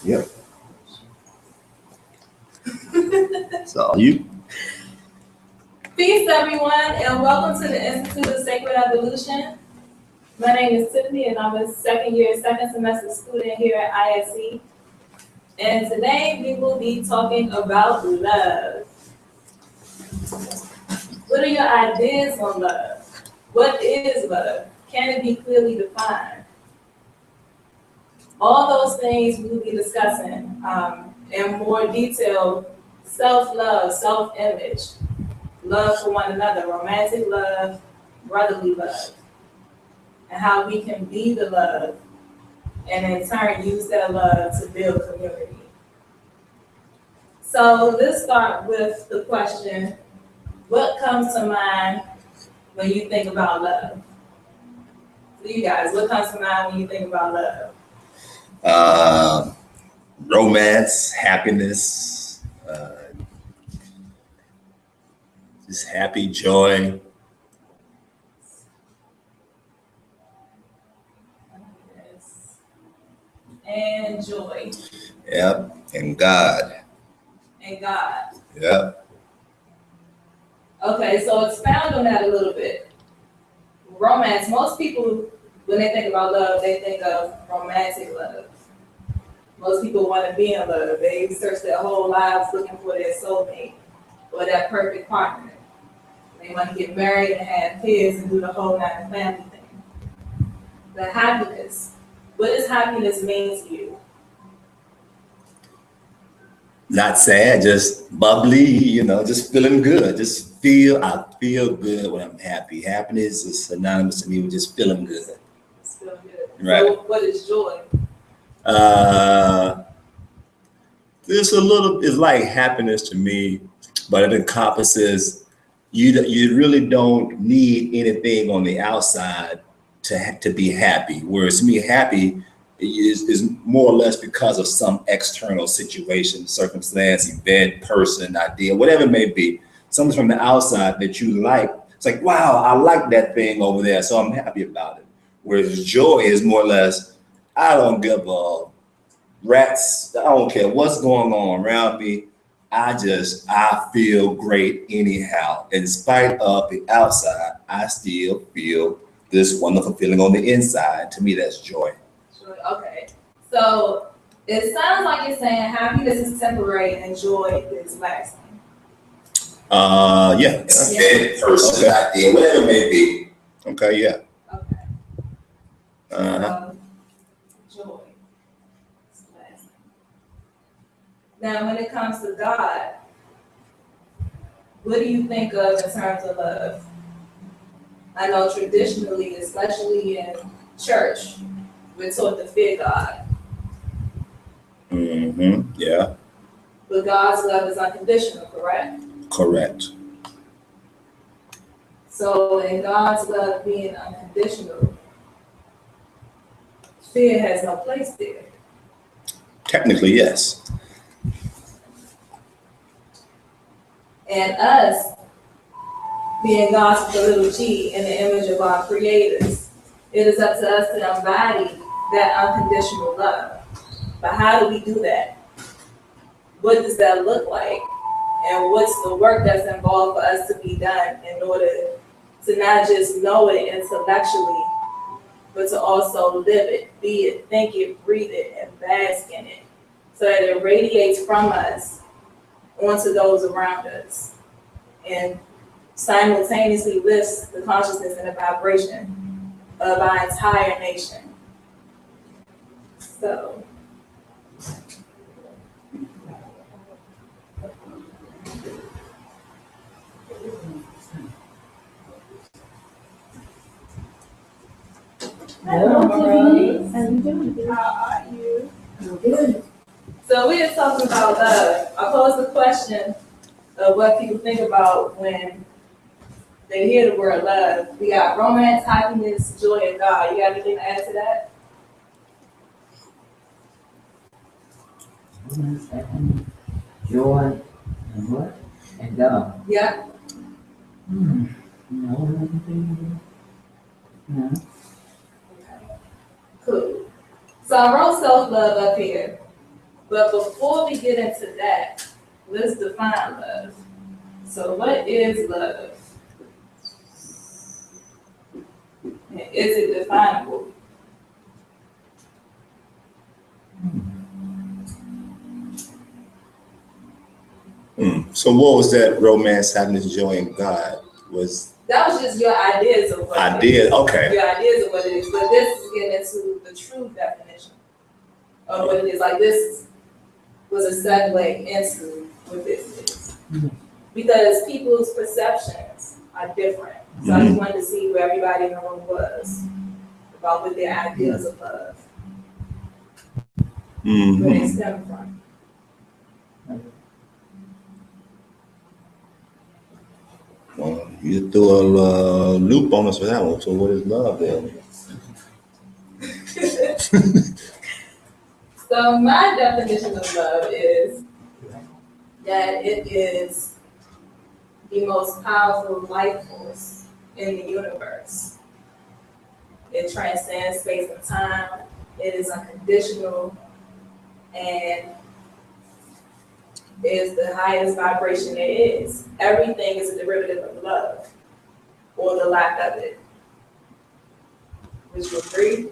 Yep. So you. Peace, everyone, and welcome to the Institute of Sacred Evolution. My name is Tiffany, and I'm a second semester student here at ISC. And today we will be talking about love. What are your ideas on love? What is love? Can it be clearly defined? All those things we will be discussing in more detail: self-love, self-image, love for one another, romantic love, brotherly love, and how we can be the love and in turn use that love to build community. So let's start with the question, what comes to mind when you think about love? For you guys, what comes to mind when you think about love? Romance, happiness, just happy, joy. Yes. And joy. Yep. And God. And God. Yep. Okay, so expound on that a little bit. Romance, most people, when they think about love, they think of romantic love. Most people want to be in love. They search their whole lives looking for their soulmate or that perfect partner. They want to get married and have kids and do the whole nine family thing. But happiness, what does happiness mean to you? Not sad, just bubbly, just feeling good. I feel good when I'm happy. Happiness is synonymous to me with just feeling good. It's feeling good. Right. So what is joy? It's like happiness to me, but it encompasses you really don't need anything on the outside to be happy. Whereas to me, happy is more or less because of some external situation, circumstance, event, person, idea, whatever it may be. Something from the outside that you like. It's like, wow, I like that thing over there, so I'm happy about it. Whereas joy is more or less, I don't give a rat's, I don't care what's going on around me. I feel great anyhow. In spite of the outside, I still feel this wonderful feeling on the inside. To me, that's joy. Okay. So it sounds like you're saying happiness is temporary and joy is lasting. Yeah. Person, idea, whatever it may be. Okay, yeah. Okay. Joy. Now, when it comes to God, what do you think of in terms of love? I know traditionally, especially in church, we're taught to fear God. Mm-hmm. Yeah. But God's love is unconditional, correct? Correct. So in God's love being unconditional, fear has no place there. Technically, yes. And us, being God's with a little g in the image of our creators, it is up to us to embody that unconditional love. But how do we do that? What does that look like? And what's the work that's involved for us to be done in order to not just know it intellectually, but to also live it, be it, think it, breathe it, and bask in it, so that it radiates from us onto those around us and simultaneously lifts the consciousness and the vibration of our entire nation. So hello, Marie. How you doing? How are you? I'm good. So we are talking about love. I posed the question of what people think about when they hear the word love. We got romance, happiness, joy, and God. You got anything to add to that? Romance, happiness, joy, and what? And God. Yeah. No, nothing. No. Cool. So I wrote self-love up here, but before we get into that, let's define love. So what is love? And is it definable? So what was that romance, happiness, joy in God? That was just your ideas of what it Ideas, is. okay. Your ideas of what it is, but this is getting into the true definition of what it is. Like this was a segue into what this is. Because people's perceptions are different. So I just wanted to see where everybody in the room was about what their ideas of love, where they stem from. Well, you threw a loop on us for that one. So what is love then? So my definition of love is that it is the most powerful life force in the universe. It transcends space and time. It is unconditional and is the highest vibration there is. Everything is a derivative of love or the lack of it. Would you agree?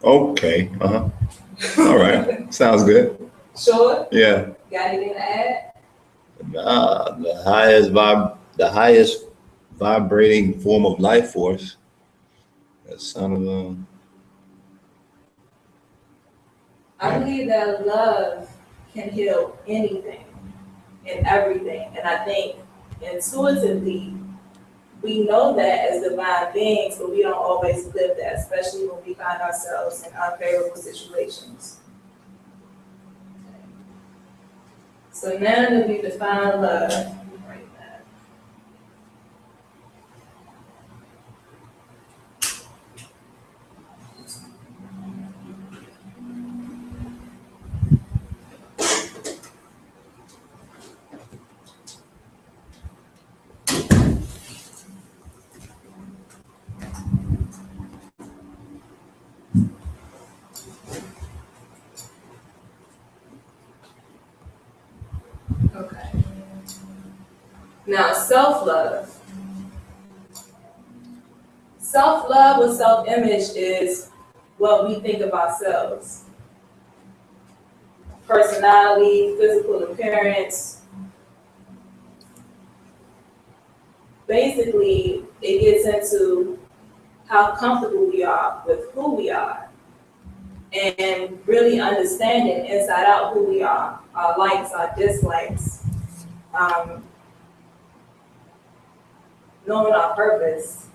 Okay. All right. Sounds good. Sure? Yeah. Got anything to add? The highest vibrating form of life force. That sounded I believe that love can heal anything and everything. And I think intuitively, we know that as divine beings, but we don't always live that, especially when we find ourselves in unfavorable situations. So now that we define love, right now. Okay. Now, self-love. Self-love or self-image is what we think of ourselves. Personality, physical appearance. Basically, it gets into how comfortable we are with who we are and really understanding inside out who we are, our likes, our dislikes, knowing our purpose,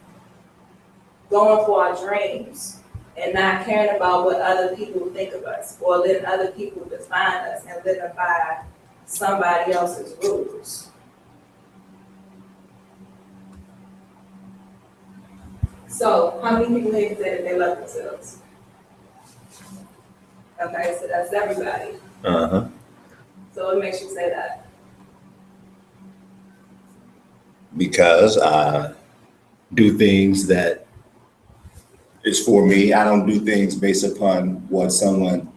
going for our dreams, and not caring about what other people think of us or letting other people define us and living by somebody else's rules. So, how many people here can say that they love themselves? Okay, so that's everybody. So what makes you say that? Because I do things that is for me. I don't do things based upon what someone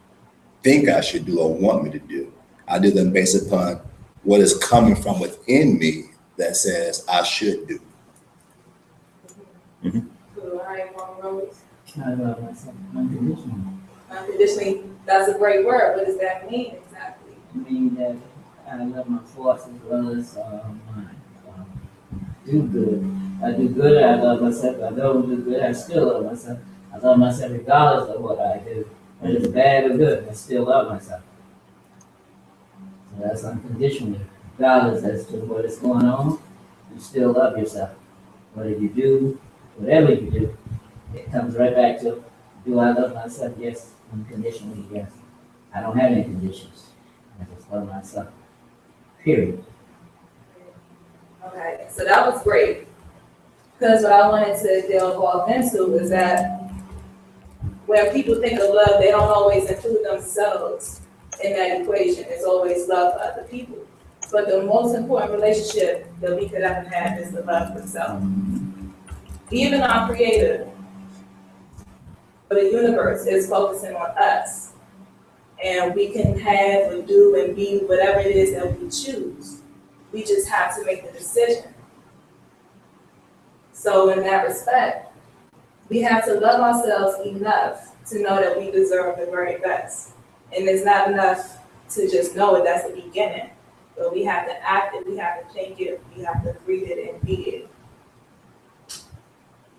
think I should do or want me to do. I do them based upon what is coming from within me that says I should do. All right, Mom Rose. I love myself unconditionally. Unconditionally, that's a great word. What does that mean exactly? I mean that I love my thoughts as well as my do good. I do good, I love myself. I don't do good, I still love myself. I love myself regardless of what I do. Whether it's bad or good, I still love myself. So that's unconditionally. Regardless as to what is going on, you still love yourself. Whatever you do, whatever you do, it comes right back to, do I love myself? Yes. Unconditionally, yes. I don't have any conditions. I just love myself. Period. Okay, so that was great. Because what I wanted to delve off into is that when people think of love, they don't always include themselves in that equation. It's always love for other people. But the most important relationship that we could ever have is the love for self. Even our Creator the universe is focusing on us. And we can have or do and be whatever it is that we choose. We just have to make the decision. So in that respect, we have to love ourselves enough to know that we deserve the very best. And it's not enough to just know it, that's the beginning. But we have to act it, we have to think it, we have to breathe it and be it.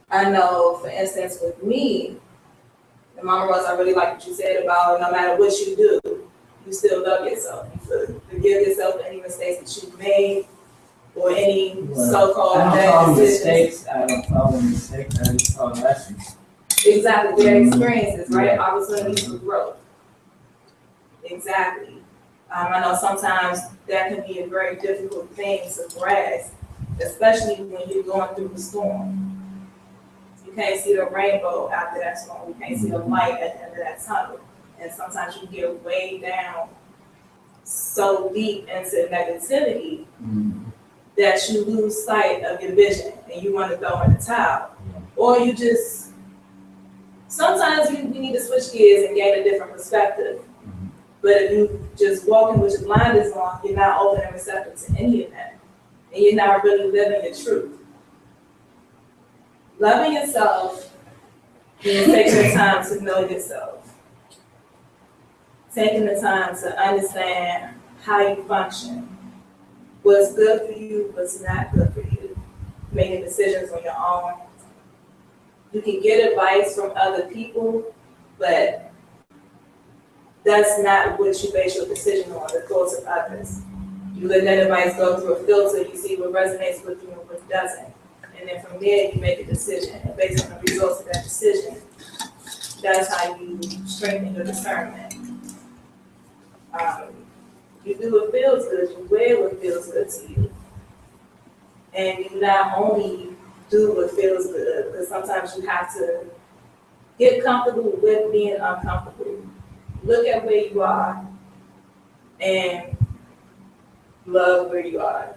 I know, for instance, with me, and Mama Rose, I really like what you said about no matter what you do, you still love yourself. You forgive yourself for any mistakes that you've made or any so-called I don't bad call them decisions. mistakes, I don't call them mistakes, I just call them lessons. Exactly, their experiences, right? Opportunities for growth. Exactly. I know sometimes that can be a very difficult thing to grasp, especially when you're going through the storm. You can't see the rainbow after that storm. You can't see the light at the end of that tunnel. And sometimes you get way down so deep into negativity that you lose sight of your vision and you want to throw in the towel. Or you just, sometimes we need to switch gears and gain a different perspective. But if you just walking with your blinders on, you're not open and receptive to any of that. And you're not really living your truth. Loving yourself means taking the time to know yourself. Taking the time to understand how you function. What's good for you, what's not good for you. Making decisions on your own. You can get advice from other people, but that's not what you base your decision on, the thoughts of others. You let that advice go through a filter, you see what resonates with you and what doesn't. And then from there, you make a decision. And based on the results of that decision, that's how you strengthen your discernment. You do what feels good, you wear what feels good to you. And you not only do what feels good, because sometimes you have to get comfortable with being uncomfortable. Look at where you are and love where you are.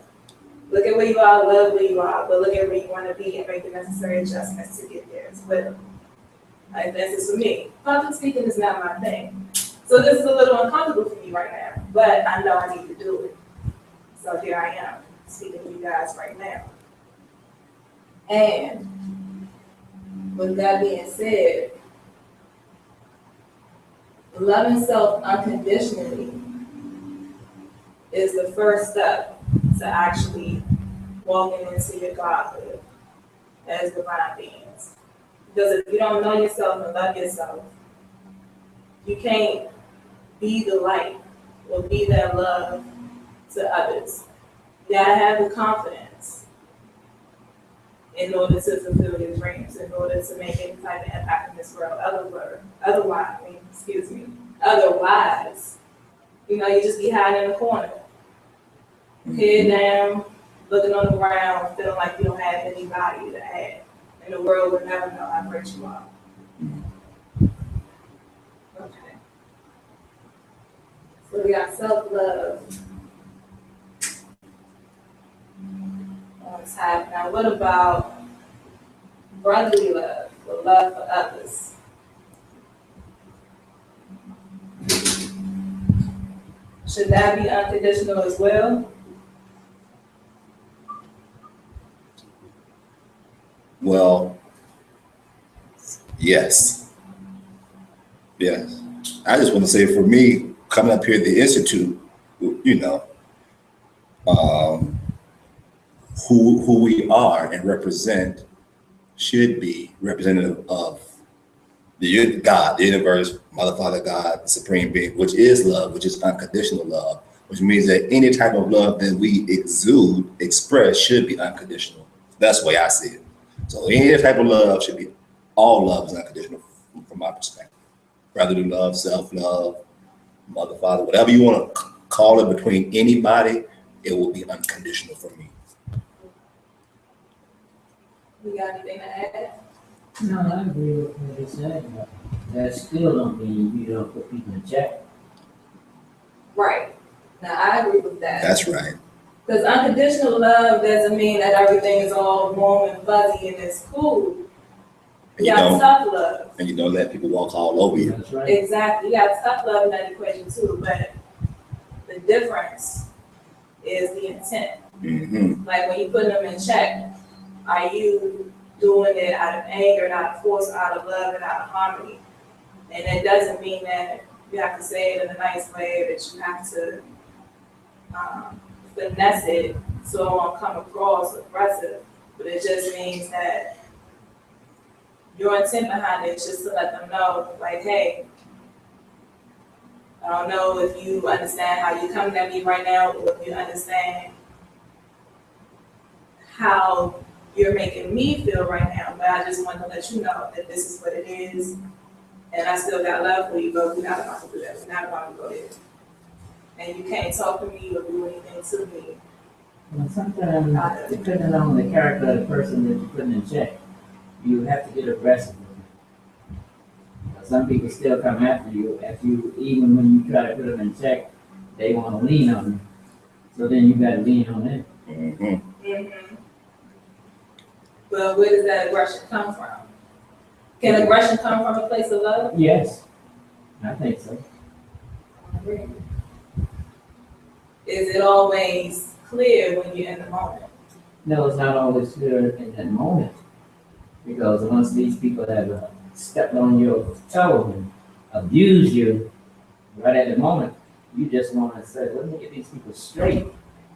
Look at where you are, love where you are, but look at where you want to be and make the necessary adjustments to get there as well. Like this is for me. Public speaking is not my thing. So this is a little uncomfortable for me right now, but I know I need to do it. So here I am, speaking to you guys right now. And with that being said, loving self unconditionally is the first step to actually walking into your godhood as divine beings. Because if you don't know yourself and love yourself, you can't be the light or be that love to others. You gotta have the confidence in order to fulfill your dreams, in order to make any type of impact in this world. Otherwise, you know, you just be hiding in the corner, head down, looking on the ground, feeling like you don't have any value to add. And the world will never know how great you are. Okay. So we got self-love on top. Now what about brotherly love, or love for others? Should that be unconditional as well? Well, yes. Yes. I just want to say for me, coming up here at the Institute, you know, who we are and represent should be representative of the God, the universe, Mother, Father, God, the Supreme Being, which is love, which is unconditional love, which means that any type of love that we express should be unconditional. That's the way I see it. So any type of love should be, all love is unconditional from my perspective. Brotherly love, self-love, mother, father, whatever you want to call it between anybody, it will be unconditional for me. You got anything to add? No, I agree with what you said, but that still don't mean you don't put people in check. Right. Now I agree with that. That's right. Because unconditional love doesn't mean that everything is all warm and fuzzy and it's cool. And You you got don't, tough love. and you don't let people walk all over you. That's right. Exactly. You got tough love in that equation too, but the difference is the intent. Mm-hmm. Like when you put them in check, are you doing it out of anger, out of force, out of love, and out of harmony? And it doesn't mean that you have to say it in a nice way, that you have to finesse it so it won't come across aggressive. But it just means that your intent behind it is just to let them know, like, hey, I don't know if you understand how you're coming at me right now, or if you understand how you're making me feel right now, but I just want to let you know that this is what it is, and I still got love for you, but we're not about to do that. We're not about to go there. And you can't talk to me or do anything to me. Well, sometimes, depending on the character of the person that you're putting in check, you have to get aggressive with them. Some people still come after you, even when you try to put them in check, they want to lean on you. So then you got to lean on them. Mm-hmm. Mm-hmm. But where does that aggression come from? Can aggression come from a place of love? Yes, I think so. Is it always clear when you're in the moment? No, it's not always clear in that moment. Because once these people have stepped on your toe and abused you right at the moment, you just want to say, let me get these people straight.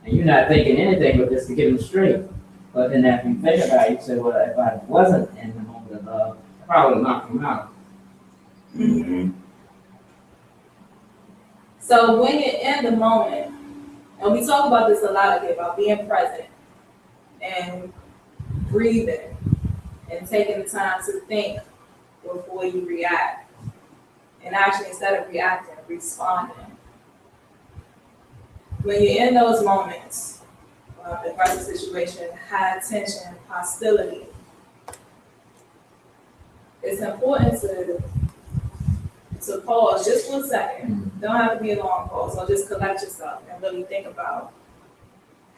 And you're not thinking anything but just to get them straight. But then after you think about it, you say, well, if I wasn't in the moment of love, I probably would knock them out. Mm-hmm. So when you're in the moment, and we talk about this a lot here, about being present and breathing and taking the time to think before you react. And actually, instead of reacting, responding. When you're in those moments, aggressive situation, high tension, hostility, it's important to pause just 1 second. Don't have to be a long pause, so just collect yourself and really think about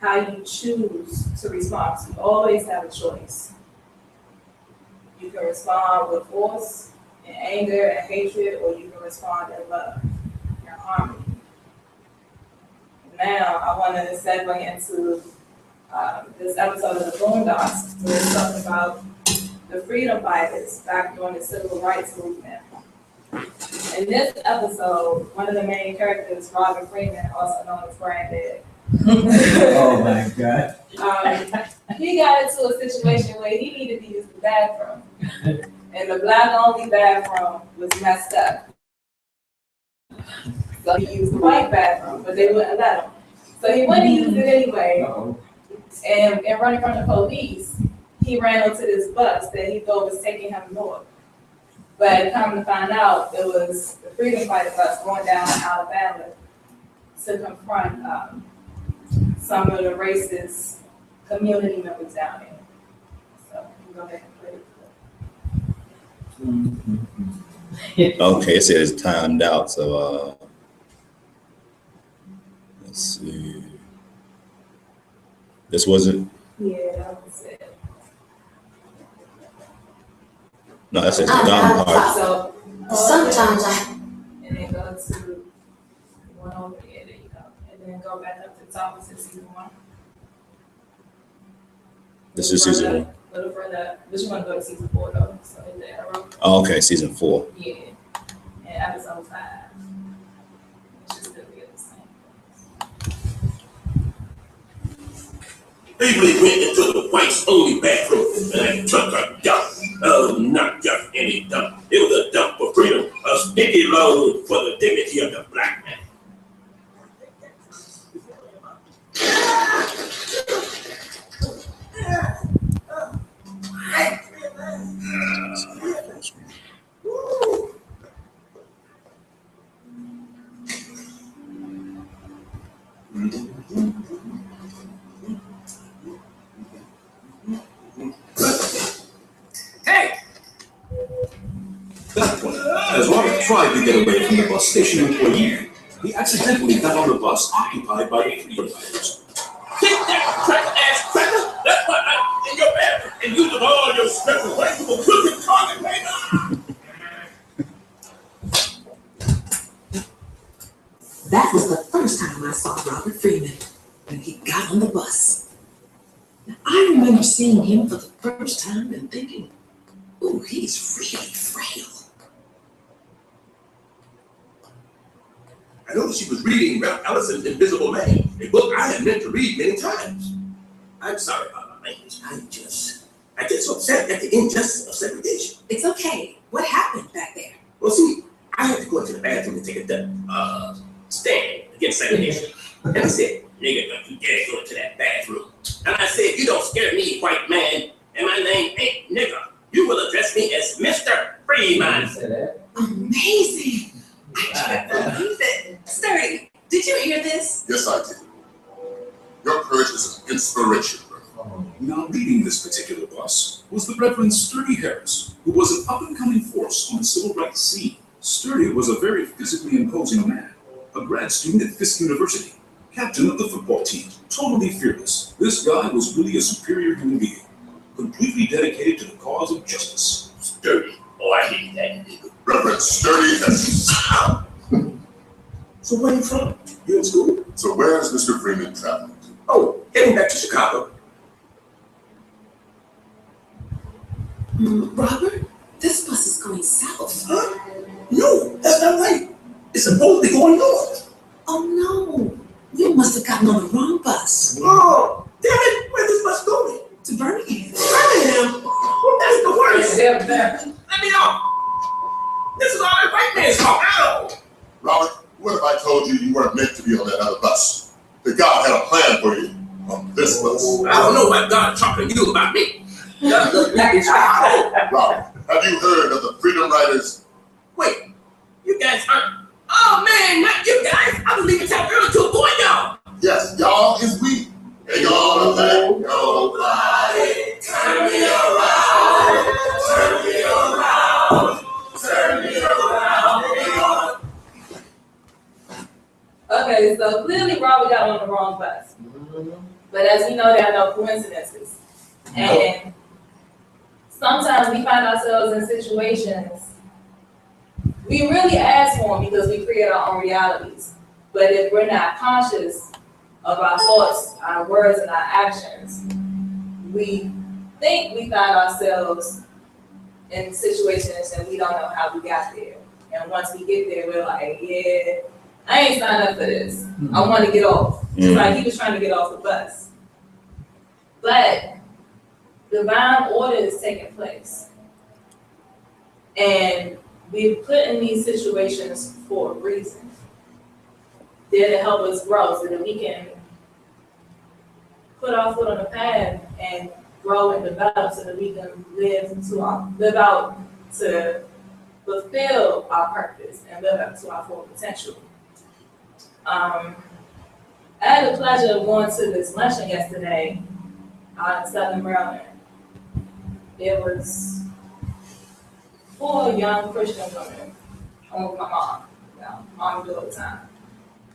how you choose to respond. So you always have a choice. You can respond with force and anger and hatred, or you can respond in love and harmony. Now, I want to segue into this episode of the Boondocks, where it's talking about the freedom fighters back during the civil rights movement. In this episode, one of the main characters, Robert Freeman, also known as Granddad. Oh my God. He got into a situation where he needed to use the bathroom. And the black-only bathroom was messed up. So he used the white bathroom, but they wouldn't let him. So he went and used it anyway. Uh-oh. And running from the police, he ran onto this bus that he thought was taking him north. But come to find out, it was the freedom fighter bus going down to Alabama to confront some of the racist community members down there. So you go ahead and play it. Okay, it says it's timed out, so let's see. This wasn't. Yeah, that was it. No, that's just the dumb part. So Sometimes and then go to one over here. There you go. And then go back up to the top of season 1. This is season 1. A little further. But you want to go to season 4 though. So hit the arrow. Oh, okay, season 4. Yeah. And episode 5. Which is still be the same. Bailey went into the whites only bathroom and took a dump. Oh, not just any dump. It was a dump for freedom, a sticky load for the dignity of the black man. Hey! That one, as Robert tried to get away from the bus station employee, he accidentally got on the bus occupied by the freedom fighters. Take that crack ass cracker! That's what in your bathroom. making use of all your special rights to a crooked target, man. That was the first time I saw Robert Freeman when he got on the bus. Now, I remember seeing him for the first time and thinking, ooh, he's really frail. I noticed she was reading Ralph Ellison's Invisible Man, a book I had meant to read many times. I'm sorry about my language. I get so upset at the injustice of segregation. It's okay. What happened back there? Well, see, I had to go into the bathroom and take a stand against segregation. And I said, nigga, don't you dare go into that bathroom. And I said, you don't scare me, white man, and my name ain't nigga. You will address me as Mr. Freeman. Say that. Amazing. I can't believe it. Sturdy, did you hear this? Yes, I did. Your courage is an inspiration, brother. Oh, Now leading this particular bus was the Reverend Sturdy Harris, who was an up-and-coming force on the civil rights scene. Sturdy was a very physically imposing man, a grad student at Fisk University, captain of the football team, totally fearless. This guy was really a superior human being, completely dedicated to the cause of justice. Sturdy. Oh, I hate that nigga. Reverend Sturdy Harris. So where you from? You in school? So where's Mr. Freeman traveling to? Oh, heading back to Chicago. Robert, this bus is going south. Huh? No, that's not right. It's supposed to be going north. Oh no, you must have gotten on the wrong bus. Oh, damn it. Where's this bus going? To Birmingham. Birmingham? That's the worst. yeah, yeah. Let me know. This is all that white man's fault. Ow. Robert, what if I told you you weren't meant to be on that other bus? That God had a plan for you on this bus. I don't know what God talking to you about me. God look back at you. Robert, have you heard of the Freedom Riders? Wait, you guys aren't. Oh man, not you guys. I was leaving town early to avoid y'all. Yes, y'all is we. Ain't gonna let nobody turn me around. Turn me around. Turn me around. Okay, so clearly Robert got on the wrong bus. But as we know, there are no coincidences. And sometimes we find ourselves in situations we really ask for them because we create our own realities. But if we're not conscious of our thoughts, our words, and our actions, we think we find ourselves in situations and we don't know how we got there. And once we get there, we're like, yeah, I ain't signed up for this. I want to get off. Just like he was trying to get off the bus. But divine order is taking place. And we're put in these situations for a reason. They're to help us grow so that we can put our foot on the path and grow and develop so that we can live out to fulfill our purpose and live up to our full potential. I had the pleasure of going to this luncheon yesterday out in Southern Maryland. It was 4 young Christian women. I'm with my mom. Mom do all the time.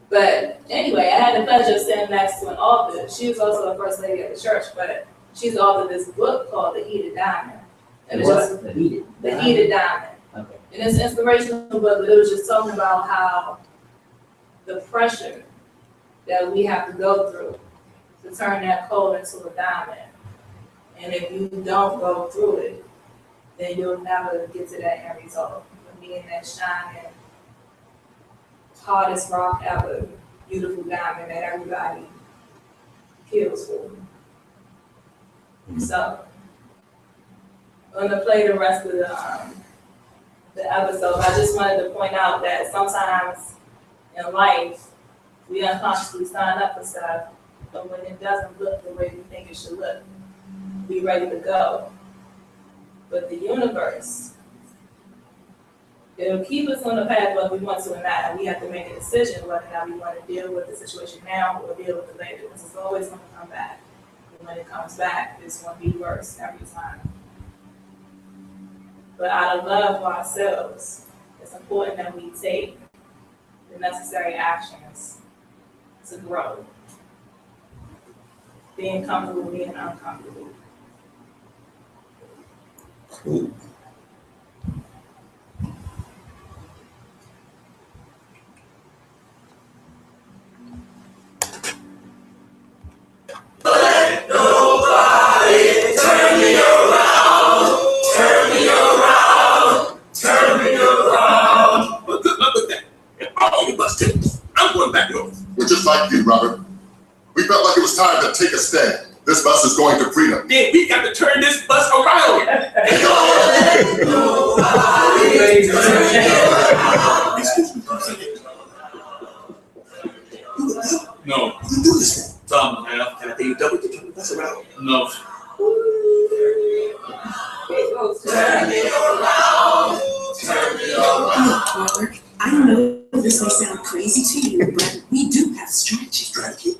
But anyway, I had the pleasure of sitting next to an author. She was also the first lady of the church, but she's the author of this book called The Heated Diamond. And it's just The Heated. The Heated Diamond. Okay. And it's an inspirational book, but it was just talking about how the pressure that we have to go through to turn that coal into a diamond. And if you don't go through it, then you'll never get to that end result. You'll be in that shining, hardest rock ever, beautiful diamond that everybody kills for. So, I'm gonna play the rest of the episode. I just wanted to point out that sometimes in life, we unconsciously sign up for stuff, but when it doesn't look the way we think it should look, we ready to go. But the universe, it'll keep us on the path whether we want to or not, and we have to make a decision whether or not we want to deal with the situation now or deal with it later, because it's always going to come back. And when it comes back, it's going to be worse every time. But out of love for ourselves, it's important that we take the necessary actions to grow. Being comfortable, being uncomfortable. Ooh. Nobody turn me around, turn me around, turn me around. Well, good luck with that. And all you bus tickets. I'm going back north. We're just like you, Robert. We felt like it was time to take a stand. This bus is going to freedom. Then we got to turn this bus around. Nobody turn me around. Excuse me for a second. No, You do this thing. some have. Can I pay you double to turn the bus around? No. Turn me around, turn me around. Look, Robert, I know this may sound crazy to you, but we do have strategy. Strategy?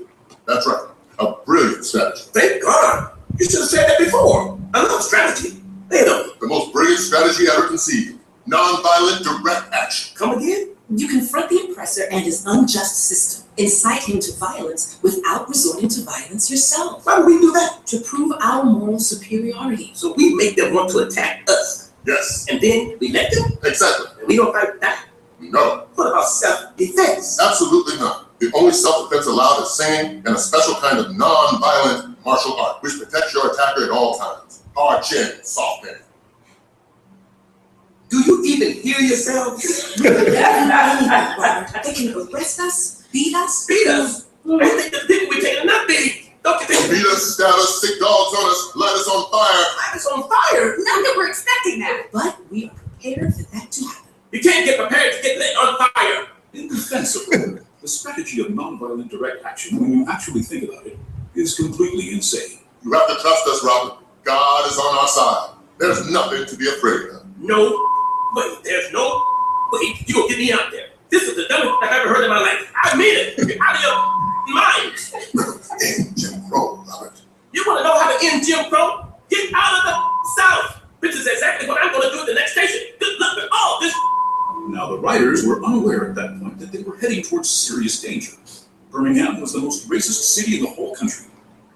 That's right. A brilliant strategy. Thank God. You should have said that before. I love strategy. They know. The most brilliant strategy ever conceived. Non-violent direct action. Come again? You confront the oppressor and his unjust system, incite him to violence without resorting to violence yourself, Why would we do that? to prove our moral superiority. So we make them want to attack us. Yes, And then we let them? exactly. And we don't fight back? No, What about self-defense? absolutely not. The only self-defense allowed is singing and a special kind of non-violent martial art, which protects your attacker at all times. Hard chin, soft bend. Do you even hear yourselves? Robert, they can arrest us, beat us. Beat us? I think the people we take are not big. Don't you think? Beat us, stab us, stick dogs on us, light us on fire. Life is on fire. Not that we're expecting that. But we are prepared for that to happen. You can't get prepared to get lit on fire. In defense of Robert, the strategy of nonviolent direct action, when you actually think about it, is completely insane. You have to trust us, Robert. God is on our side. There's nothing to be afraid of. No way. There's no way you gonna get me out there. This is the dumbest thing I've ever heard in my life. I mean it. You're out of your minds. And Jim Crow, Robert. You want to know how to end Jim Crow? Get out of the South. Which is exactly what I'm going to do at the next station. Good luck with all this. Now, the riders were unaware at that point that they were heading towards serious danger. Birmingham was the most racist city in the whole country,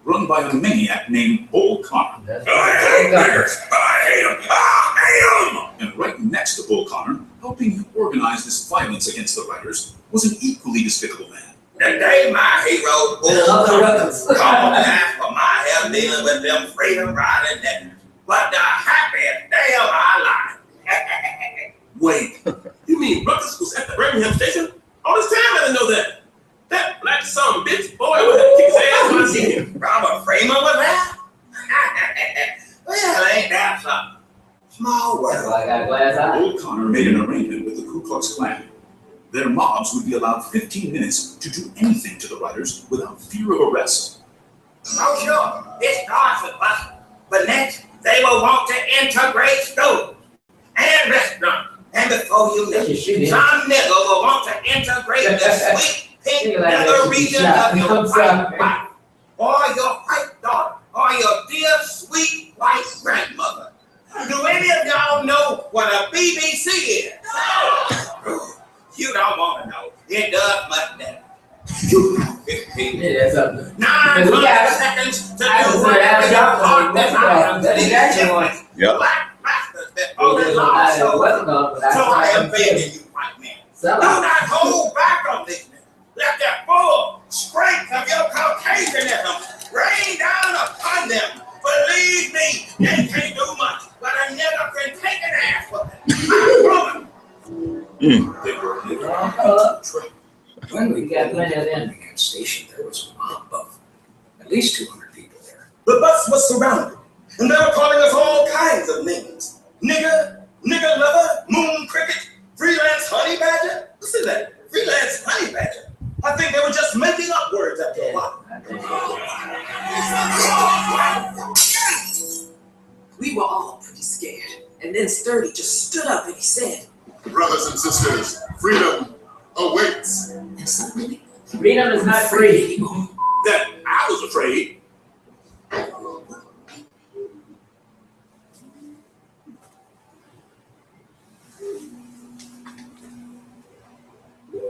run by a maniac named Bull Connor. I hate niggers. I hate them. I hate them. And right next to Bull Connor, helping him organize this violence against the riders, was an equally despicable man. The day my hero Bull Connor called back for my help dealing with them freedom riding niggers. What the happiest day of my life. Wait, you mean Ruckus was at the Birmingham station? All this time I didn't know that. That black son bitch boy would have to kick his ass when I see him. Robert Freeman was there? Well, ain't that something? Small That's world. why I got glass eye. Bull Connor made an arrangement with the Ku Klux Klan. Their mobs would be allowed 15 minutes to do anything to the riders without fear of arrest. Oh, sure. It starts with us. But next, they will want to integrate schools and restaurants. And before you know They it, should shoot him. some nigga will want to integrate the sweet pink Think like nether that, regions shot. of your I'm white sorry. wife, or your white daughter, or your dear sweet white grandmother. Do any of y'all know what a BBC is? You don't want to know. It does much better. You have 15 minutes. Yeah, that's something. 900 seconds to do I was whatever gonna your ask heart y'all, desires. that's These exactly what- different Yep. black bastards that Oh, always there's are a so. wasn't going, but So I am I begging you, white men, Sell do out. not hold back on this. Let the full strength of your Caucasianism rain down upon them. Believe me, they can't do much, but a nigga can take an ass whooping. I promise. They were headed Uh, to the track. When we got plenty of them. Birmingham station, there was a mob of at least 200 people there. The bus was surrounded, and they were calling us all kinds of names. Nigger, nigger lover, moon cricket, freelance honey badger. Listen to that, freelance honey badger. I think they were just making up words after a while. We were all pretty scared. And then Sturdy just stood up and he said, Brothers and sisters, freedom awaits. and suddenly, Freedom is not free. anymore. That I was afraid.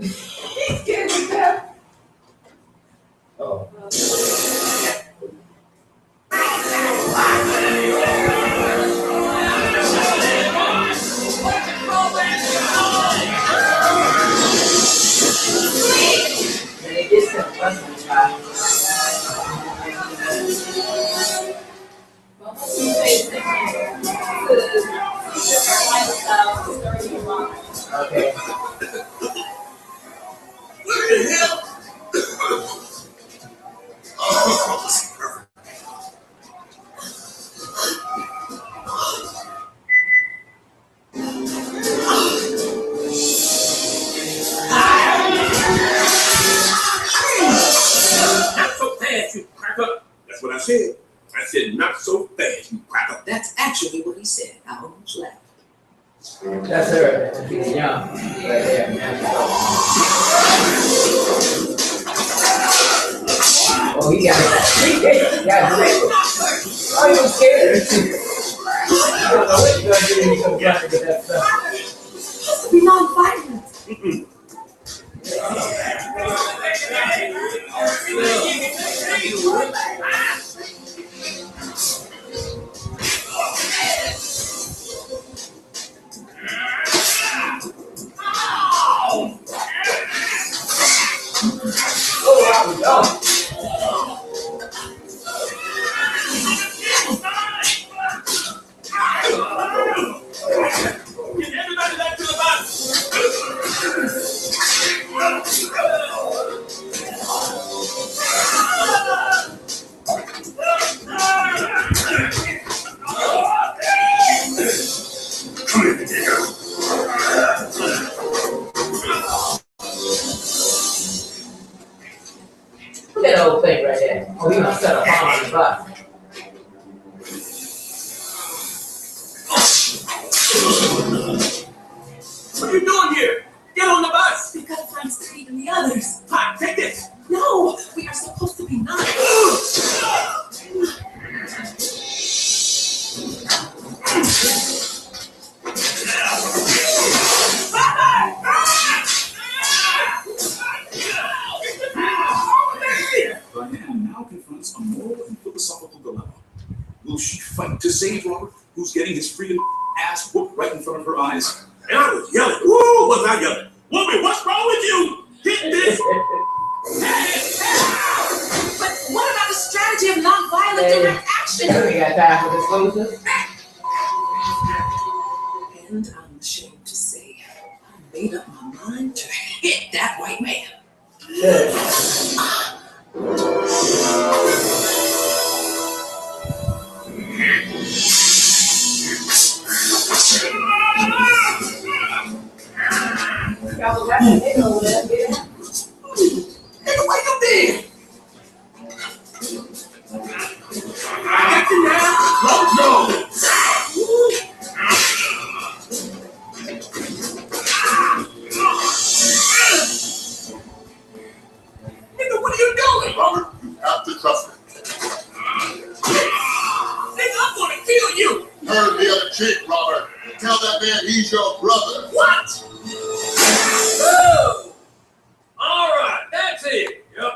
He's scared to death. Oh. I said? I said, not so fast, you cracker. That's actually what he said. I almost laughed. That's her, she's young, right there, man. Oh, he got it. He got it. Oh, you scared? I don't know what you're gonna do when you come down to get that stuff. Be non-violent. Get everybody back to the bus. Come here, nigga. Look at that old thing right there. Oh, he gonna set a bomb on the bus. What are you doing here? Get on the bus. We've got to find Steve and the others. Hi, take this. No, we are supposed to be nice. Diane now confronts a moral and philosophical dilemma. Will she fight to save Robert, who's getting his freedom ass whooped right in front of her eyes? And I was yelling. Woo, was I yelling? Woman, what's wrong with you? Get this. But what about the strategy of non-violent direct action? We got time for disclosures. And I'm ashamed to say, I made up my mind to hit that white man. Good. Y'all was laughing, they know what I'm getting. Nigga, wake up there! I got you now. Let's go. Nigga, what are you doing? Robert, you have to trust him. Nigga, I'm gonna kill you. Turn the other cheek, Robert. Tell that man he's your brother. What? Oh! All right, that's it. Yep.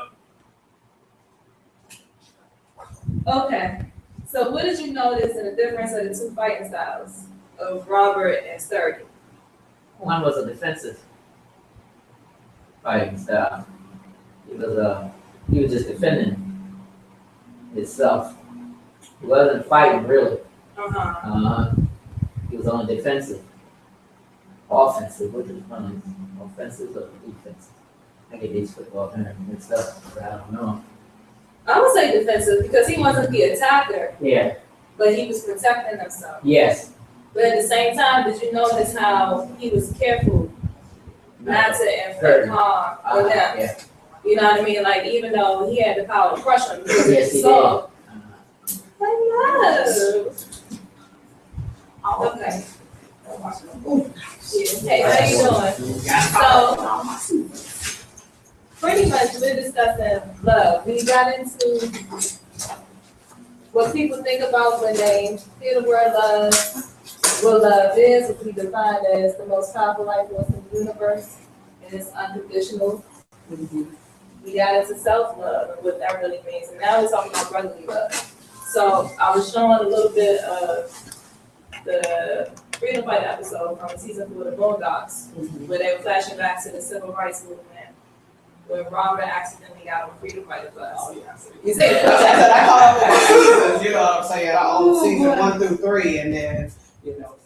Okay, so what did you notice in the difference of the two fighting styles of Robert and Sturdy? One was a defensive fighting style. He was just defending himself. He wasn't fighting really. He was on defensive. Offensive, which is funny. Offensive or defensive? I get these football terms mixed up, but I don't know. I would say defensive because he wasn't the attacker, Yeah, but he was protecting himself. yes. But at the same time, did you notice how he was careful not to inflict harm on them? Yeah. You know what I mean? Like, even though he had the power to crush him, because Yes, he he did. saw. Okay. Yeah. Hey, how you doing? So, pretty much we're discussing love. We got into what people think about when they hear the word love, what love is, what we define as the most powerful life force in the universe, and it's unconditional. We got into self-love and what that really means, and now we're talking about brotherly love. So I was showing a little bit of the Freedom Fighter episode from season 4 of the Boondocks, where they were flashing back to the civil rights movement, when Robert accidentally got on the Freedom Fighter bus. Oh, yeah. You see it? That's what I call them seasons, you know what I'm saying? I own season 1 through 3, and then,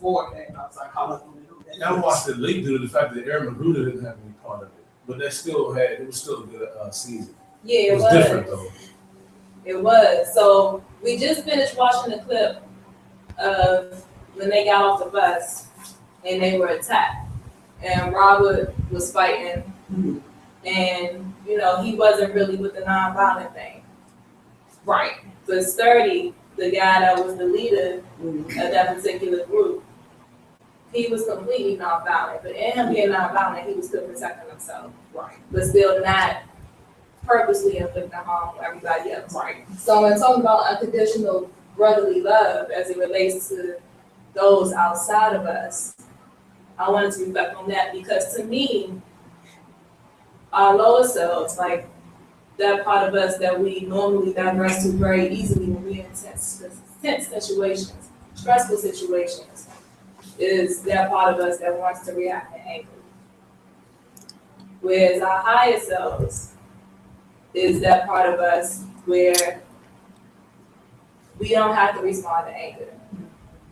4 came out, so I call it. And I watched it late due to the fact that Aaron Magruder didn't have any part of it. But it was still a good season. Yeah, It was different though. It was. So we just finished watching the clip of when they got off the bus and they were attacked. And Robert was fighting. And, he wasn't really with the nonviolent thing. Right. But Sturdy, the guy that was the leader of that particular group, he was completely nonviolent. But in him being nonviolent, he was still protecting himself. Right. But still not purposely inflicting harm on everybody else. Right. So when talking about unconditional brotherly love as it relates to those outside of us, I wanted to reflect on that because to me, our lower selves, like that part of us that we normally digress to very easily when we're in tense situations, stressful situations, is that part of us that wants to react in anger. Whereas our higher selves is that part of us where we don't have to respond to anger.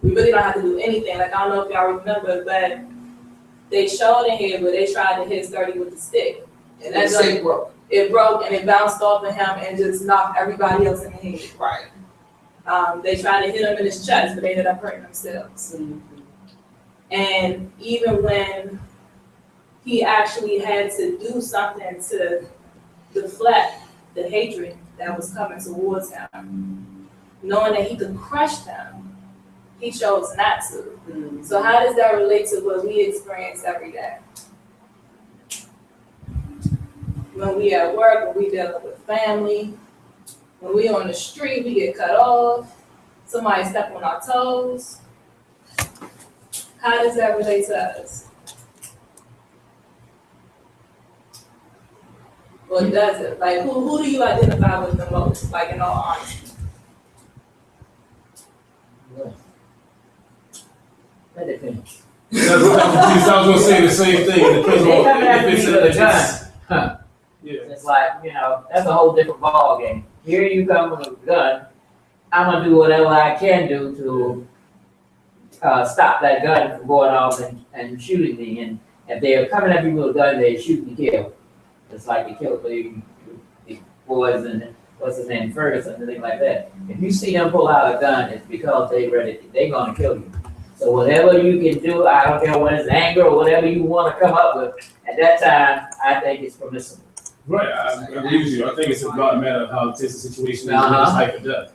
We really don't have to do anything. Like, I don't know if y'all remember, but they showed in here where they tried to hit Sturdy with the stick. And that It broke. It broke and it bounced off of him and just knocked everybody else in the head. Right. They tried to hit him in his chest, but they ended up hurting themselves. And even when he actually had to do something to deflect the hatred that was coming towards him, knowing that he could crush them, he chose not to. So how does that relate to what we experience every day? When we at work, when we dealing with family, when we on the street, we get cut off, somebody step on our toes. How does that relate to us? Or does it? Like, who do you identify with the most, like, in all honesty? That depends. I was gonna say the same thing. It depends They on come after if me with a it's gun. Huh. yeah. It's like, you know, that's a whole different ball game. Here you come with a gun. I'm gonna do whatever I can do to stop that gun from going off and shooting me. And if they're coming at me with a gun, they shoot and kill. It's like they killed the boys and what's his name, Ferguson, and things like that. If you see them pull out a gun, it's because they're gonna kill you. So whatever you can do, I don't care what it's anger or whatever you want to come up with, at that time, I think it's permissible. Right, I agree with you. I think it's about a matter of how intense the situation is and Uh-huh. it's life or death.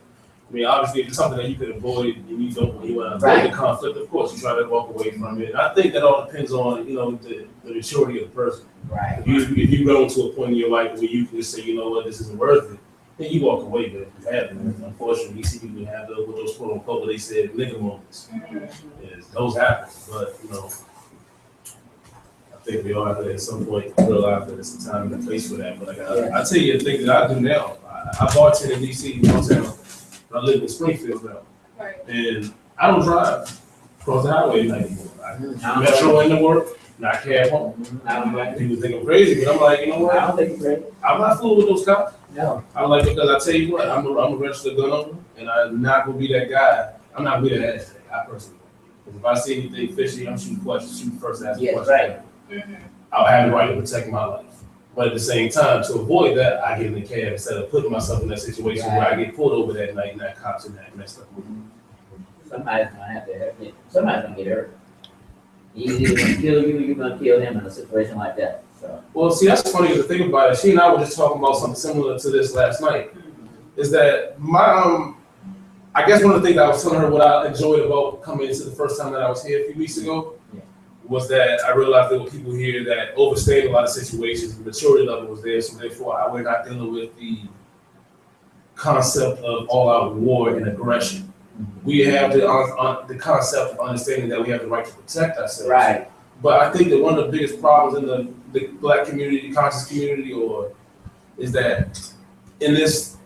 I mean, obviously, if it's something that you could avoid and you want to avoid Right. the conflict, of course, you try to walk away from it. And I think that all depends on, the maturity of the person. Right. If you go to a point in your life where you can just say, you know what, this isn't worth it, then you walk away. But if you haven't, unfortunately, we see people have those quote unquote, what they said, nigga moments. Yes, those happen, but I think we all have to at some point realize that there's a time and a place for that. But I tell you the thing that I do now. I bartend in DC one time. I live in Springfield now, Right. and I don't drive across the highway anymore. I metro into work, not cab home. I don't think People think I'm crazy, but I'm like, you know what? it's great. I'm not fooling with those cops. No. I'm like, because I tell you what, I'm a registered gun owner, and I'm not gonna be that guy. I'm not gonna be that ass. I personally. Because if I see anything fishy, I'm shooting questions. Shoot first, ask Yeah, questions. right. I'll have the right to protect my life. But at the same time, to avoid that, I get in the cab instead of putting myself in that situation where I get pulled over that night and that cops and that messed up. Somebody's gonna have to hurt you. Somebody's gonna get hurt. He's either gonna kill you, or you're gonna kill him in a situation like that. So. Well, see, that's funny to think about it. She and I were just talking about something similar to this last night. Is that my I guess one of the things I was telling her what I enjoyed about coming into the first time that I was here a few weeks ago was that I realized there were people here that overstayed a lot of situations. The maturity level was there, so therefore we're not dealing with the concept of all-out war and aggression. We have the concept of understanding that we have the right to protect ourselves. Right. But I think that one of the biggest problems in the Black community, conscious community, is that in this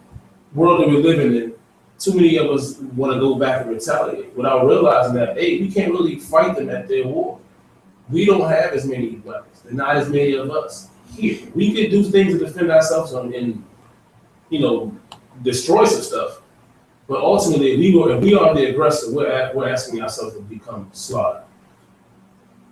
world that we're living in, too many of us want to go back and retaliate without realizing that, hey, we can't really fight them at their war. We don't have as many weapons. There's not as many of us here. We could do things to defend ourselves and destroy some stuff. But ultimately, if we are the aggressor, we're asking ourselves to become slaughtered.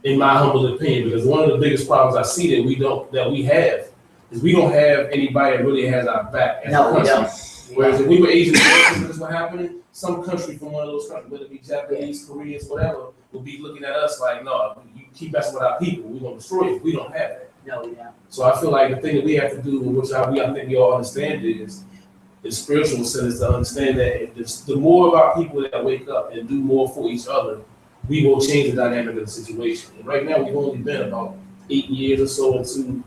In my humble opinion, because one of the biggest problems I see that we have is we don't have anybody that really has our back as a country. Whereas if we were Asian Americans and this was happening, some country from one of those countries, whether it be Japanese, Koreans, whatever, would be looking at us like, no, you keep messing with our people, we're gonna destroy you. We don't have that. No, yeah. So I feel like the thing that we have to do, which I think we all understand, is in spiritual sense to understand that if the more of our people that wake up and do more for each other, we will change the dynamic of the situation. And right now, we've only been about 8 years or so into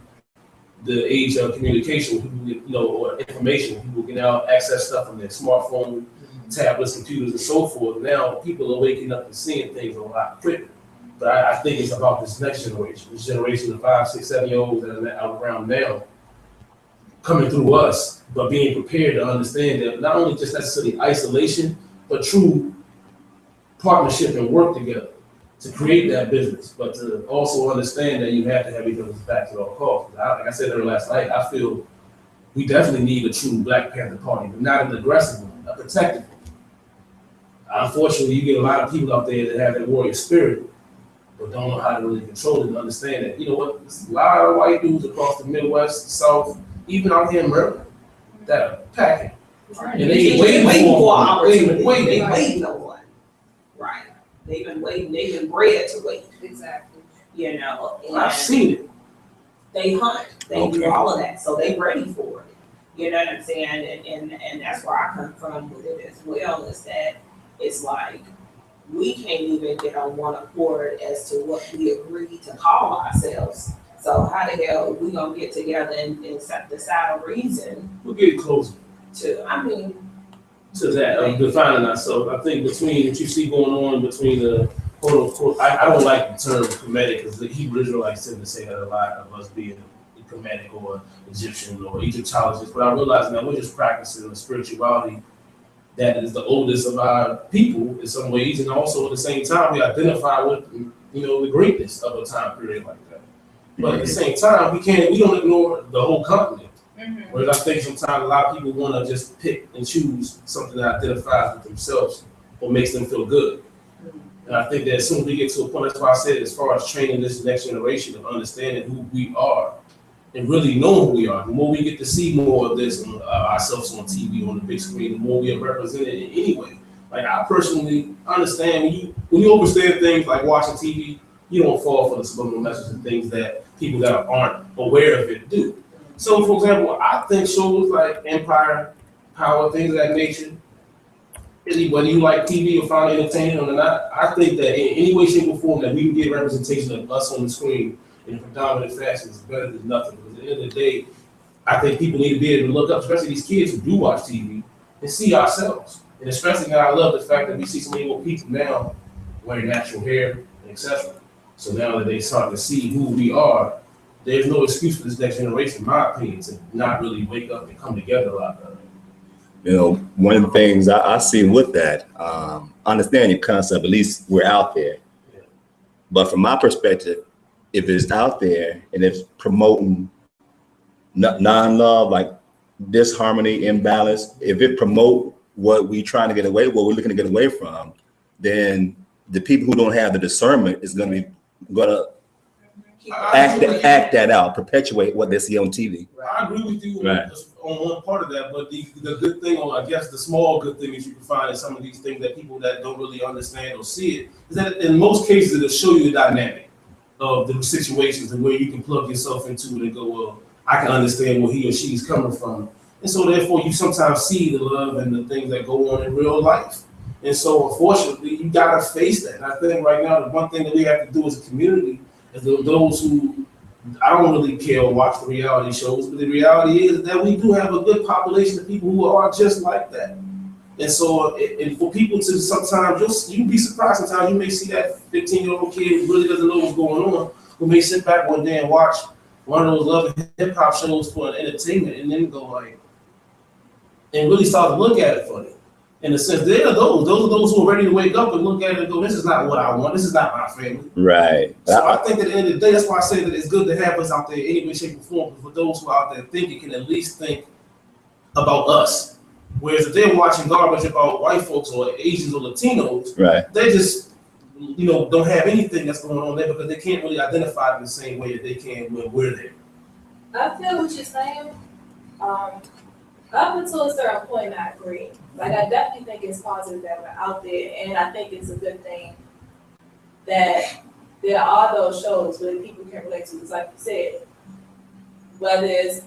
the age of communication, people, or information. People can now access stuff on their smartphone, tablets, computers, and so forth. Now, people are waking up and seeing things a lot quicker. But I think it's about this next generation, this generation of 5, 6, 7-year-olds that are around now, coming through us, but being prepared to understand that not only just necessarily isolation, but true partnership and work together to create that business, but to also understand that you have to have each other's backs at all costs. Like I said last night, I feel we definitely need a true Black Panther Party, but not an aggressive one, a protective one. Unfortunately, you get a lot of people out there that have that warrior spirit, but don't know how to really control it and understand that, you know what, there's a lot of white dudes across the Midwest, the South, even out here in Maryland, that are packing. Right. And they waiting for an opportunity. waiting. They waiting on one. Right. They've been waiting. They've been bred to wait. Exactly. You know. Well, I've seen it. They hunt. They do Okay. all of that. So they ready for it. You know what I'm saying? And that's where I come from with it as well, is that it's like we can't even get on one accord as to what we agree to call ourselves. So how the hell we gonna get together and decide a reason We're getting closer to, I mean, to that, of defining ourselves. I think between what you see going on between the quote unquote, I don't like the term Kemetic because the Hebrew Israelites tend to say that a lot of us being Kemetic or Egyptian or Egyptologists, but I realize now we're just practicing the spirituality that is the oldest of our people in some ways, and also at the same time we identify with the greatness of a time period like that. But at the same time, we don't ignore the whole continent. Mm-hmm. Whereas I think sometimes a lot of people want to just pick and choose something that identifies with themselves or makes them feel good. And I think that as soon as we get to a point, that's why I said as far as training this next generation of understanding who we are and really knowing who we are, the more we get to see more of this ourselves on TV, on the big screen, the more we are represented in any way. Like I personally understand when you understand things like watching TV, you don't fall for the subliminal messages and things that people that aren't aware of it do. So, for example, I think shows like Empire, Power, things of that nature, whether you like TV or find it entertaining or not, I think that in any way, shape, or form that we can get representation of us on the screen in a predominant fashion is better than nothing. Because at the end of the day, I think people need to be able to look up, especially these kids who do watch TV, and see ourselves. And especially now, I love the fact that we see so many more people now wearing natural hair and etc. So now that they start to see who we are, there's no excuse for this next generation, in my opinion, to not really wake up and come together a lot better. One of the things I see with that, understand your concept, at least we're out there. Yeah. But from my perspective, if it's out there and it's promoting non-love, like disharmony, imbalance, if it promote what we're trying to get away, what we're looking to get away from, then the people who don't have the discernment is going to act that out, perpetuate what they see on TV. I agree with you Right. on one part of that, but the good thing, or I guess the small good thing that you can find in some of these things that people that don't really understand or see it, is that in most cases it'll show you the dynamic of the situations and where you can plug yourself into it and go, well, I can understand where he or she's coming from. And so therefore you sometimes see the love and the things that go on in real life. And so unfortunately, you gotta face that. And I think right now, the one thing that we have to do as a community is those who, I don't really care or watch the reality shows, but the reality is that we do have a good population of people who are just like that. And so, and for people to sometimes, you can be surprised sometimes, you may see that 15-year-old kid who really doesn't know what's going on, who may sit back one day and watch one of those loving hip hop shows for an entertainment and then go like, and really start to look at it funny. In the sense, those are those who are ready to wake up and look at it and go, this is not what I want, this is not my family. Right. So I think at the end of the day, that's why I say that it's good to have us out there in any way, shape, or form. But for those who are out there thinking, can at least think about us. Whereas if they're watching garbage about white folks or Asians or Latinos, Right. they just don't have anything that's going on there because they can't really identify it in the same way that they can when we're there. I feel what you're saying. Up until a certain point, I agree. Like, I definitely think it's positive that we're out there, and I think it's a good thing that there are those shows where people can relate to. Because, like you said, whether it's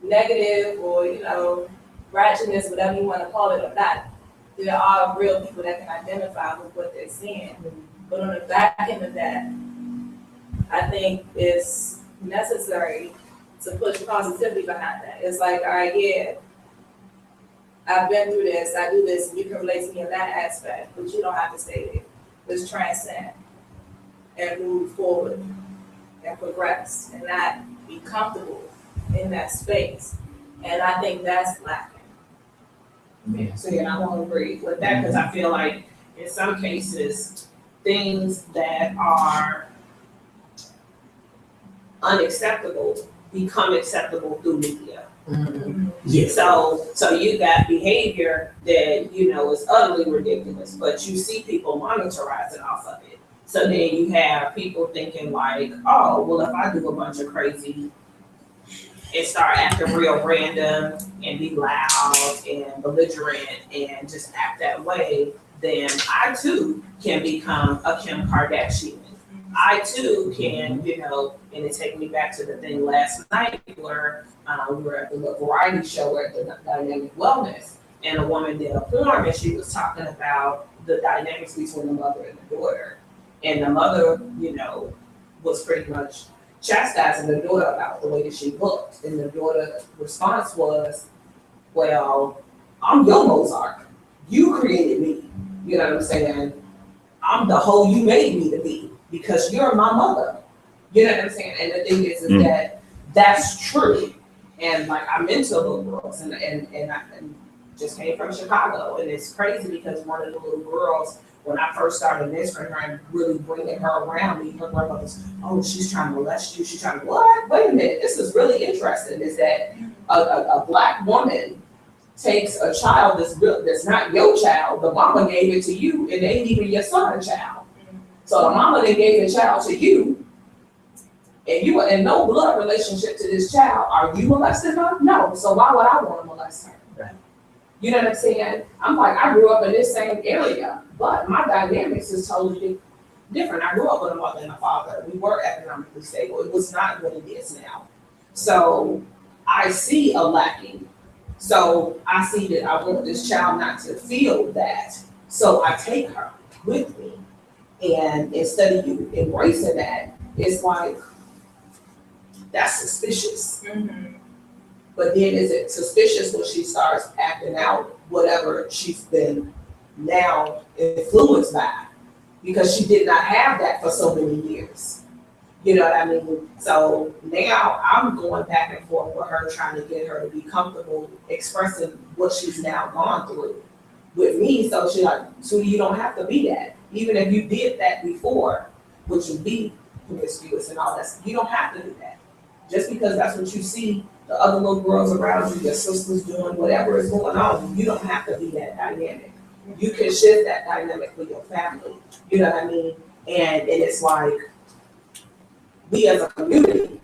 negative or ratchetness, whatever you want to call it or not, there are real people that can identify with what they're seeing. But on the back end of that, I think it's necessary to push positivity behind that. It's like, all right, yeah, I've been through this, I do this, and you can relate to me in that aspect, but you don't have to stay there. Let's transcend and move forward and progress and not be comfortable in that space. And I think that's lacking. Yeah, so yeah, I won't agree with that because I feel like in some cases, things that are unacceptable become acceptable through media. Yeah. So you got behavior that, you know, is utterly ridiculous, but you see people monitorizing off of it. So then you have people thinking like, oh, well, if I do a bunch of crazy and start acting real random and be loud and belligerent and just act that way, then I too can become a Kim Kardashian. I too can, you know, and it takes me back to the thing last night where we were at the little variety show at the Dynamic Wellness, and a woman did a form and she was talking about the dynamics between the mother and the daughter. And the mother, you know, was pretty much chastising the daughter about the way that she looked. And the daughter's response was, well, I'm your Mozart. You created me. You know what I'm saying? I'm the hoe you made me to be because you're my mother. You know what I'm saying? And the thing is that that's true. And like I mentor little girls and I just came from Chicago. And it's crazy because one of the little girls, when I first started mentoring her and really bringing her around me, her grandmother's, oh, she's trying to molest you. She's trying to, what? Wait a minute. This is really interesting is that a Black woman takes a child that's not your child. The mama gave it to you and they ain't even your son's child. So the mama that gave the child to you and you are in no blood relationship to this child. Are you molesting her? No. So why would I want to molest her? Right. You know what I'm saying? I'm like, I grew up in this same area, but my dynamics is totally different. I grew up with a mother and a father. We were economically stable. It was not what it is now. So I see a lacking. So I see that I want this child not to feel that. So I take her with me. And instead of you embracing that, it's like, that's suspicious. But then is it suspicious when she starts acting out whatever she's been now influenced by? Because she did not have that for so many years. You know what I mean? So now I'm going back and forth with her, trying to get her to be comfortable expressing what she's now gone through with me. So she's like, so you don't have to be that. Even if you did that before, which would be promiscuous and all that, you don't have to do that. Just because that's what you see the other little girls around you, your sisters doing, whatever is going on, you don't have to be that dynamic. You can shift that dynamic with your family. You know what I mean? And it's like, we as a community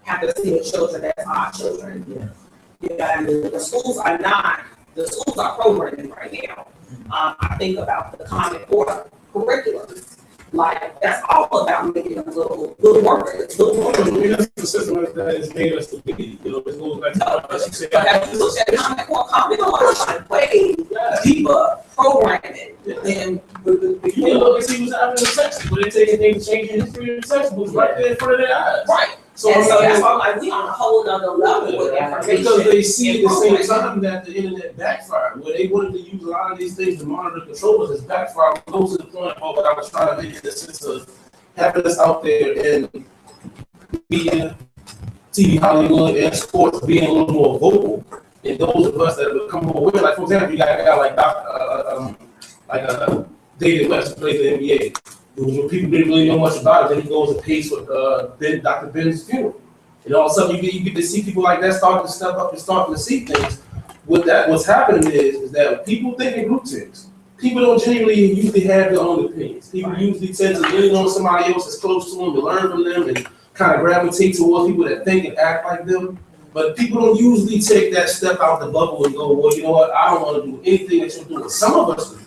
have to see the children as our children. You know what I mean? The schools are programming right now. I think about the Common Core curriculums. Like, that's all about making them little workers, little workers. That's the system that has made us to be, you know, it goes back to what she said. But if you look at Common Core is like way deeper programming than You can look and see what's happening in Texas, but they're taking things, changing history in Texas, was right there in front of their eyes. Right. So, and so that's why I'm like, we on a whole nother level with information. Because they see at the same time that the internet backfired, where they wanted to use a lot of these things to monitor controllers, it's backfired. Goes to the point of what I was trying to make in the sense of having us out there in media, TV, Hollywood, and sports being a little more vocal. And those of us that have become more aware, like for example, you got a guy like David West who plays in the NBA. When people didn't really know much about it, then he goes and pays for Dr. Ben's funeral. And all of a sudden you get to see people like that starting to step up and starting to see things. What's happening is that people think in group things. People don't genuinely usually have their own opinions. People usually tend to lean on somebody else that's close to them to learn from them and kind of gravitate towards people that think and act like them. But people don't usually take that step out the bubble and go, well, you know what, I don't want to do anything that you're doing. Some of us do.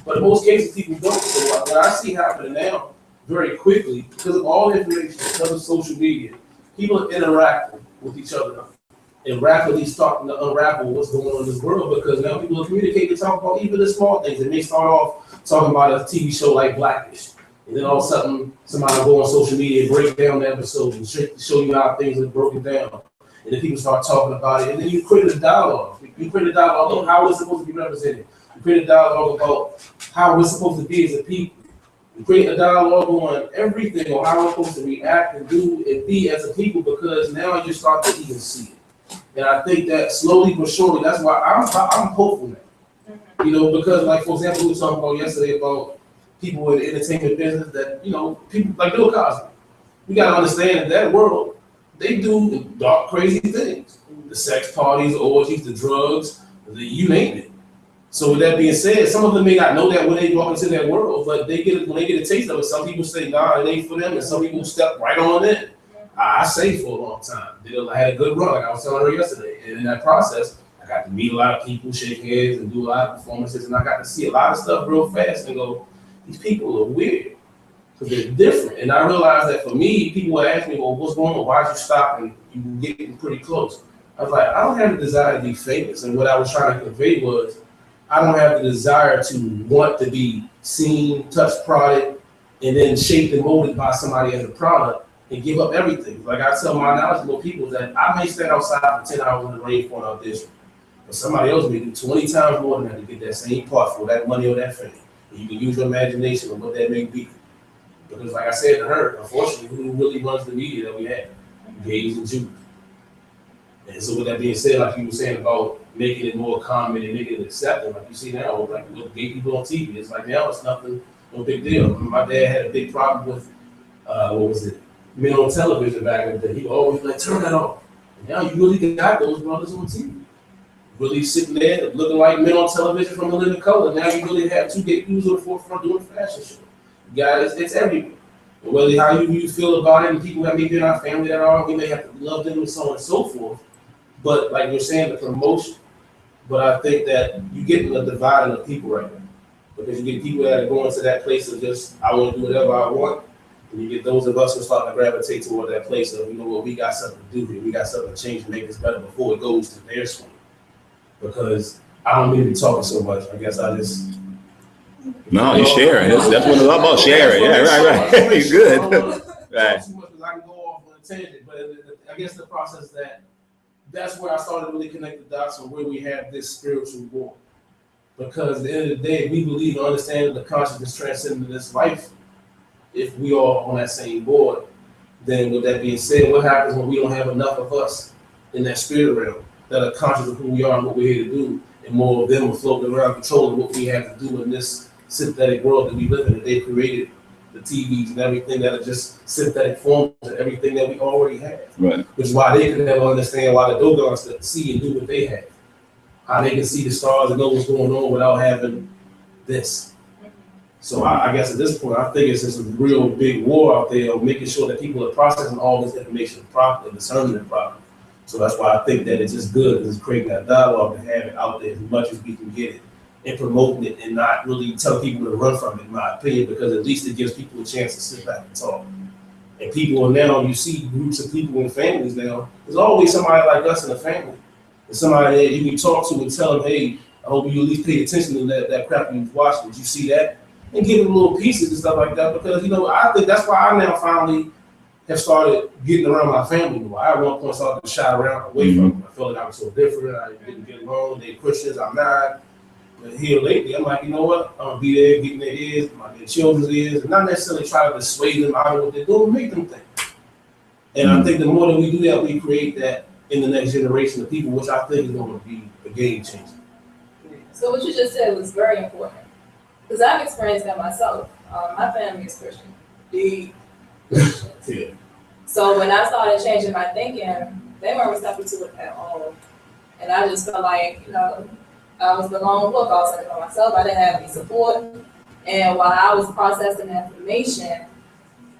But in most cases, people don't. So what I see happening now, very quickly, because of all the information, because of social media, people are interacting with each other and rapidly starting to unravel what's going on in this world, because now people are communicating to talk about even the small things. It may start off talking about a TV show like Blackish, and then all of a sudden somebody will go on social media and break down the episode and show you how things are broken down. And then people start talking about it, and then you create a dialogue. You create a dialogue on how we're supposed to be represented. You create a dialogue about how we're supposed to be as a people. You create a dialogue on everything, on how we're supposed to react and do and be as a people, because now you start to even see it. And I think that slowly but surely, that's why I'm hopeful now. You know, because like, for example, we were talking about yesterday about people in the entertainment business that, you know, people like Bill Cosby. We got to understand in that world, they do dark, crazy things. The sex parties, the orgies, the drugs, you name it. So with that being said, some of them may not know that when they walk into that world, but when they get a taste of it, some people say, nah, it ain't for them, and some people step right on in. I say for a long time. I had a good run, like I was telling her yesterday. And in that process, I got to meet a lot of people, shake hands, and do a lot of performances, and I got to see a lot of stuff real fast and go, these people are weird. Because they're different. And I realized that for me, people would ask me, well, what's going on? Why'd you stop? And you were getting pretty close. I was like, I don't have the desire to be famous. And what I was trying to convey was, I don't have the desire to want to be seen, touched, prodded, and then shaped and molded by somebody as a product and give up everything. Like I tell my knowledgeable people that I may stand outside for 10 hours in the rain for an audition, but somebody else may do 20 times more than that to get that same part for that money or that fame. And you can use your imagination on what that may be. Because like I said to her, unfortunately, who really runs the media that we have? Gays and Jews. And so with that being said, like you were saying about making it more common and making it accepted, like you see now, like with gay people on TV, it's like now it's nothing, no big deal. My dad had a big problem with, men on television back in the day. He always like, turn that off. And now you really got those brothers on TV. Really sitting there looking like men on television from a living color. Now you really have two gay people on the forefront doing fashion shows. Guys, it's everywhere. Whether how you feel about it, and people that may be in our family that are, we may have to love them and so on and so forth. But like you're saying, the promotion. But I think that you're getting a dividing of people right now. Because you get people that are going to that place of just, I want to do whatever I want. And you get those of us who start to gravitate toward that place of, you know what, we got something to do here. We got something to change and make this better before it goes to their swing. Because I don't mean to be talking so much. I guess I just... No, you're sharing. That's what it's all about, sharing. Yeah, right. You're good. Right. I can go off on a tangent, but I guess the process that's where I started to really connect the dots on where we have this spiritual war. Because at the end of the day, we believe and understand the consciousness transcending this life. If we are on that same board, then with that being said, what happens when we don't have enough of us in that spirit realm that are conscious of who we are and what we're here to do, and more of them are floating around controlling what we have to do in this synthetic world that we live in, that they created the TVs and everything that are just synthetic forms and everything that we already have. Right. Which is why they can never understand why the Dogons can see and do what they have. How they can see the stars and know what's going on without having this. So I guess at this point, I think it's just a real big war out there of making sure that people are processing all this information properly, discerning it properly. So that's why I think that it's just good because it's creating that dialogue to have it out there as much as we can get it and promoting it and not really tell people to run from it, in my opinion, because at least it gives people a chance to sit back and talk. And people, and now you see groups of people and families now, there's always somebody like us in the family. And somebody that you can talk to and tell them, hey, I hope you at least pay attention to that crap you watched. Did you see that? And give them little pieces and stuff like that, because, you know, I think that's why I now finally have started getting around my family more. I at one point started to shy around away from them. I felt like I was so different. I didn't get along. They're Christians. I'm not. But here lately, I'm like, you know what? I'm gonna be there, getting their ears, their children's ears, and not necessarily try to dissuade them out of what they're doing, make them think. And I think the more that we do that, we create that in the next generation of people, which I think is going to be a game changer. So what you just said was very important, because I've experienced that myself. My family is Christian, big Christians. Yeah. So when I started changing my thinking, they weren't receptive to it at all. And I just felt like, you know, I was the lone wolf. I was like by myself. I didn't have any support. And while I was processing information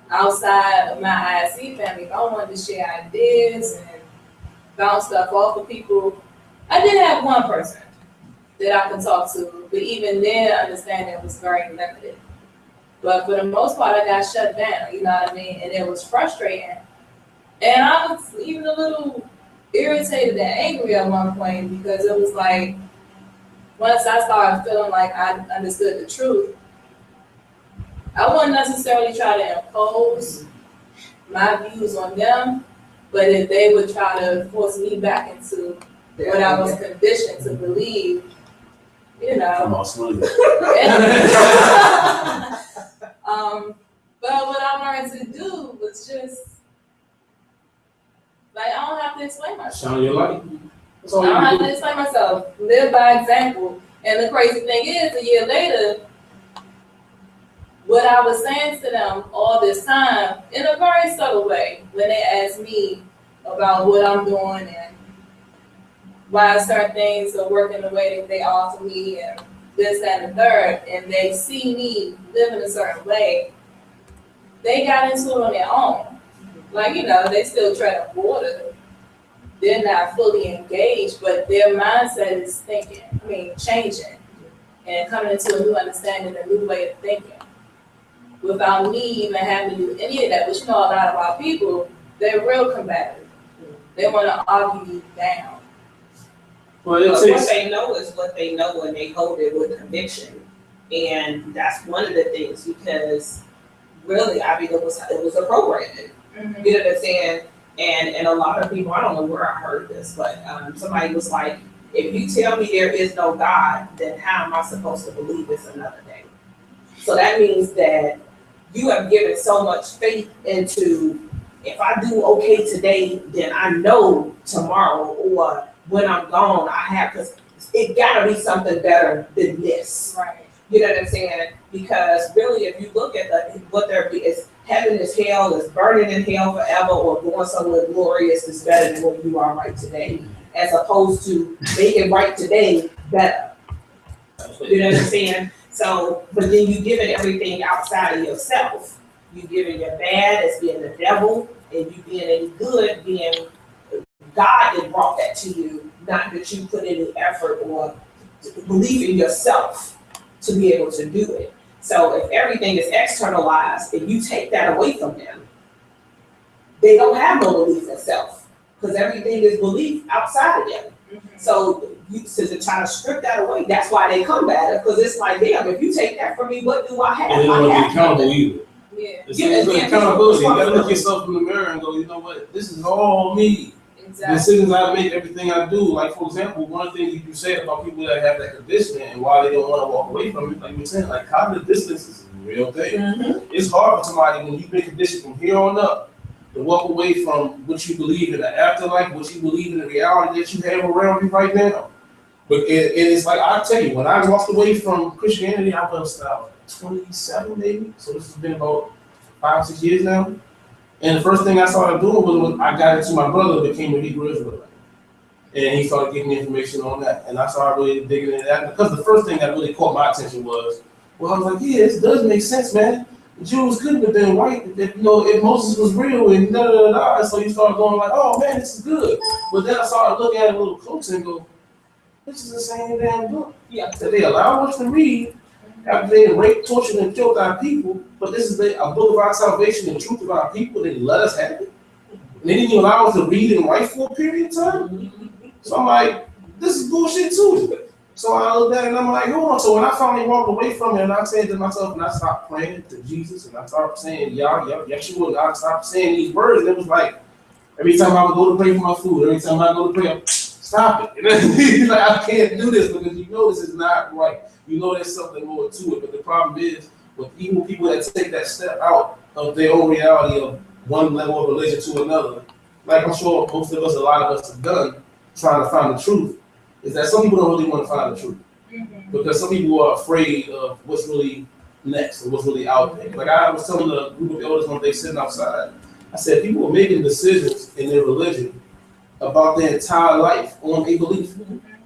outside of my ISC family, if I wanted to share ideas and bounce stuff off of people, I did have one person that I could talk to, but even their understanding was very limited. But for the most part, I got shut down, you know what I mean? And it was frustrating. And I was even a little irritated and angry at one point because it was like, once I started feeling like I understood the truth, I wouldn't necessarily try to impose my views on them, but if they would try to force me back into what I was conditioned to believe, you know. Come on, smooth. But what I learned to do was just, like, I don't have to explain myself. Shine your light. That's I all don't you have can to do. explain myself. Live by example. And the crazy thing is, a year later, what I was saying to them all this time, in a very subtle way, when they asked me about what I'm doing and why certain things are working the way that they are for me and this, that, and the third, and they see me live in a certain way, they got into it on their own. Like, you know, they still tread water. They're not fully engaged, but their mindset is changing and coming into a new understanding, a new way of thinking. Without me even having to do any of that, which you know a lot of our people, they're real combative. They want to argue you down. Well, it But takes. what they know is what they know, and they hold it with conviction. And that's one of the things, because really, I mean, it was a programming. Mm-hmm. You know what I'm saying? And a lot of people, I don't know where I heard this, but somebody was like, if you tell me there is no God, then how am I supposed to believe it's another day? So that means that you have given so much faith into, if I do okay today, then I know tomorrow or when I'm gone, because it gotta be something better than this. Right. You know what I'm saying? Because really, if you look at what there is, heaven is hell, is burning in hell forever, or going somewhere glorious is better than what you are right today, as opposed to making right today better. You know what I'm saying? So, but then you giving everything outside of yourself. You giving your bad as being the devil, and you being any good being God that brought that to you, not that you put any effort or believe in yourself to be able to do it. So if everything is externalized and you take that away from them, they don't have no belief in self, because everything is belief outside of them. Mm-hmm. So you to try to strip that away, that's why they combat it, because it's like, damn, if you take that from me, what do I have? And they don't I want to have be accountable nothing. either. Yeah. It's Yeah, like yeah, accountability. You gotta look responsibility. yourself in the mirror and go, you know what? This is all me. Exactly. Decisions I make, everything I do. Like, for example, one thing you said about people that have that conditioning and why they don't want to walk away from it, like you were saying, like cognitive dissonance is a real thing. Mhm. It's hard for somebody when you've been conditioned from here on up to walk away from what you believe in the afterlife, what you believe in the reality that you have around you right now. But it's like, I'll tell you, when I walked away from Christianity, I was 27 maybe. So this has been about 5-6 years now. And the first thing I started doing was when I got into my brother became a Hebrew Israelite. And he started giving me information on that. And I started really digging into that, because the first thing that really caught my attention was, well, I was like, yeah, this does make sense, man. The Jews couldn't have been white if Moses was real and da da da. So you start going like, oh man, this is good. But then I started looking at it a little closer and go, this is the same damn book that they allow us to read after they raped, tortured, and killed our people. But this is a book of our salvation and truth of our people. They let us have it. And they didn't even allow us to read and write for a period of time. So I'm like, this is bullshit too. So I looked at it and I'm like, hold on. So when I finally walked away from it and I said to myself, and I stopped praying to Jesus and I started saying, Yeshua, and I stopped saying these words, and it was like, every time I would go to pray for my food, every time I go to pray, stop it. Like, I can't do this because you know this is not right. You know there's something more to it. But the problem is, with even people that take that step out of their own reality of one level of religion to another, like I'm sure most of us, a lot of us have done, trying to find the truth, is that some people don't really want to find the truth. Mm-hmm. Because some people are afraid of what's really next or what's really out there. Like I was telling a group of elders one day sitting outside, I said people are making decisions in their religion about their entire life on a belief.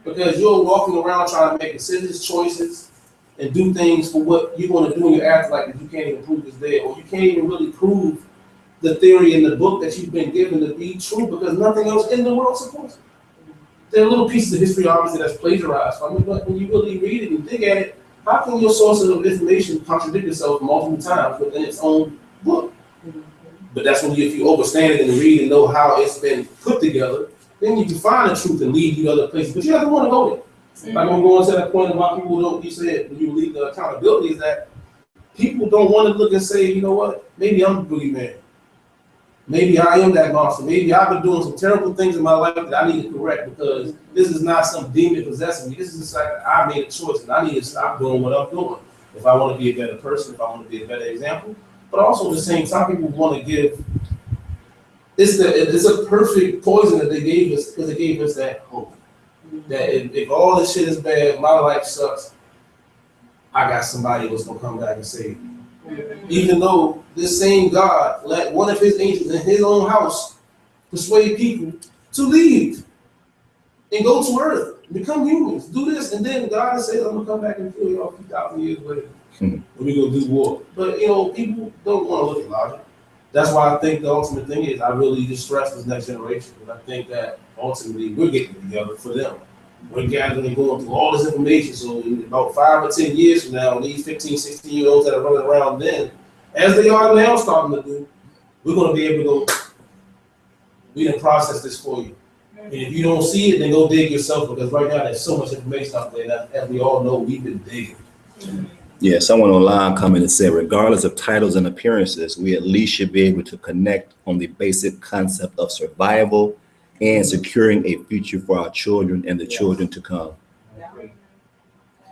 Because you're walking around trying to make decisions, choices, and do things for what you're going to do in your afterlife that you can't even prove is there, or you can't even really prove the theory in the book that you've been given to be true, because nothing else in the world supports it. There are little pieces of history, obviously, that's plagiarized from it, but when you really read it and dig at it, how can your sources of information contradict itself multiple times within its own book? But that's when if you understand it and read and know how it's been put together, then you can find the truth and lead you to other places. But you have to want to go there. Like I'm going to that point about people don't, you said when you lead the accountability is that people don't want to look and say, you know what, maybe I'm the boogeyman. Maybe I am that monster. Maybe I've been doing some terrible things in my life that I need to correct because this is not some demon possessing me. This is just like I made a choice and I need to stop doing what I'm doing if I want to be a better person, if I want to be a better example. But also at the same time, people want to give. It's a perfect poison that they gave us because they gave us that hope. That if all this shit is bad, my life sucks, I got somebody who's gonna come back and save me. Even though this same God let one of his angels in his own house persuade people to leave and go to earth, become humans, do this, and then God says, I'm gonna come back and kill y'all 2,000 years later. When we go do war. But people don't want to look at logic. That's why I think the ultimate thing is I really just stress this next generation. And I think that ultimately we're getting together for them. We're gathering and going through all this information. So in about 5 or 10 years from now, these 15, 16-year-olds that are running around then, as they are now starting to do, we're going to be able to go, we didn't process this for you. And if you don't see it, then go dig yourself because right now there's so much information out there that, as we all know, we've been digging. Yeah, someone online commented and said, regardless of titles and appearances, we at least should be able to connect on the basic concept of survival and securing a future for our children and the children to come.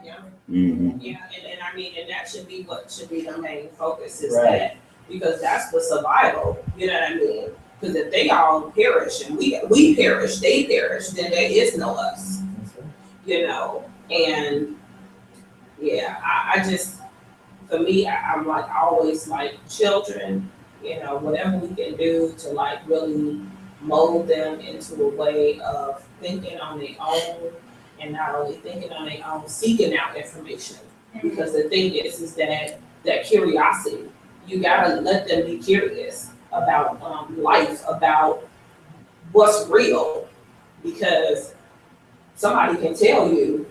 Yeah. Mm-hmm. Yeah, and I mean, and that should be what should be the main focus is Right. that, because that's the survival, you know what I mean? Because if they all perish and we perish, they perish, then there is no us, and yeah, I just, for me, I'm like always like children, whatever we can do to like really mold them into a way of thinking on their own and not only thinking on their own, seeking out information. Because the thing is that curiosity, you gotta let them be curious about life, about what's real, because somebody can tell you,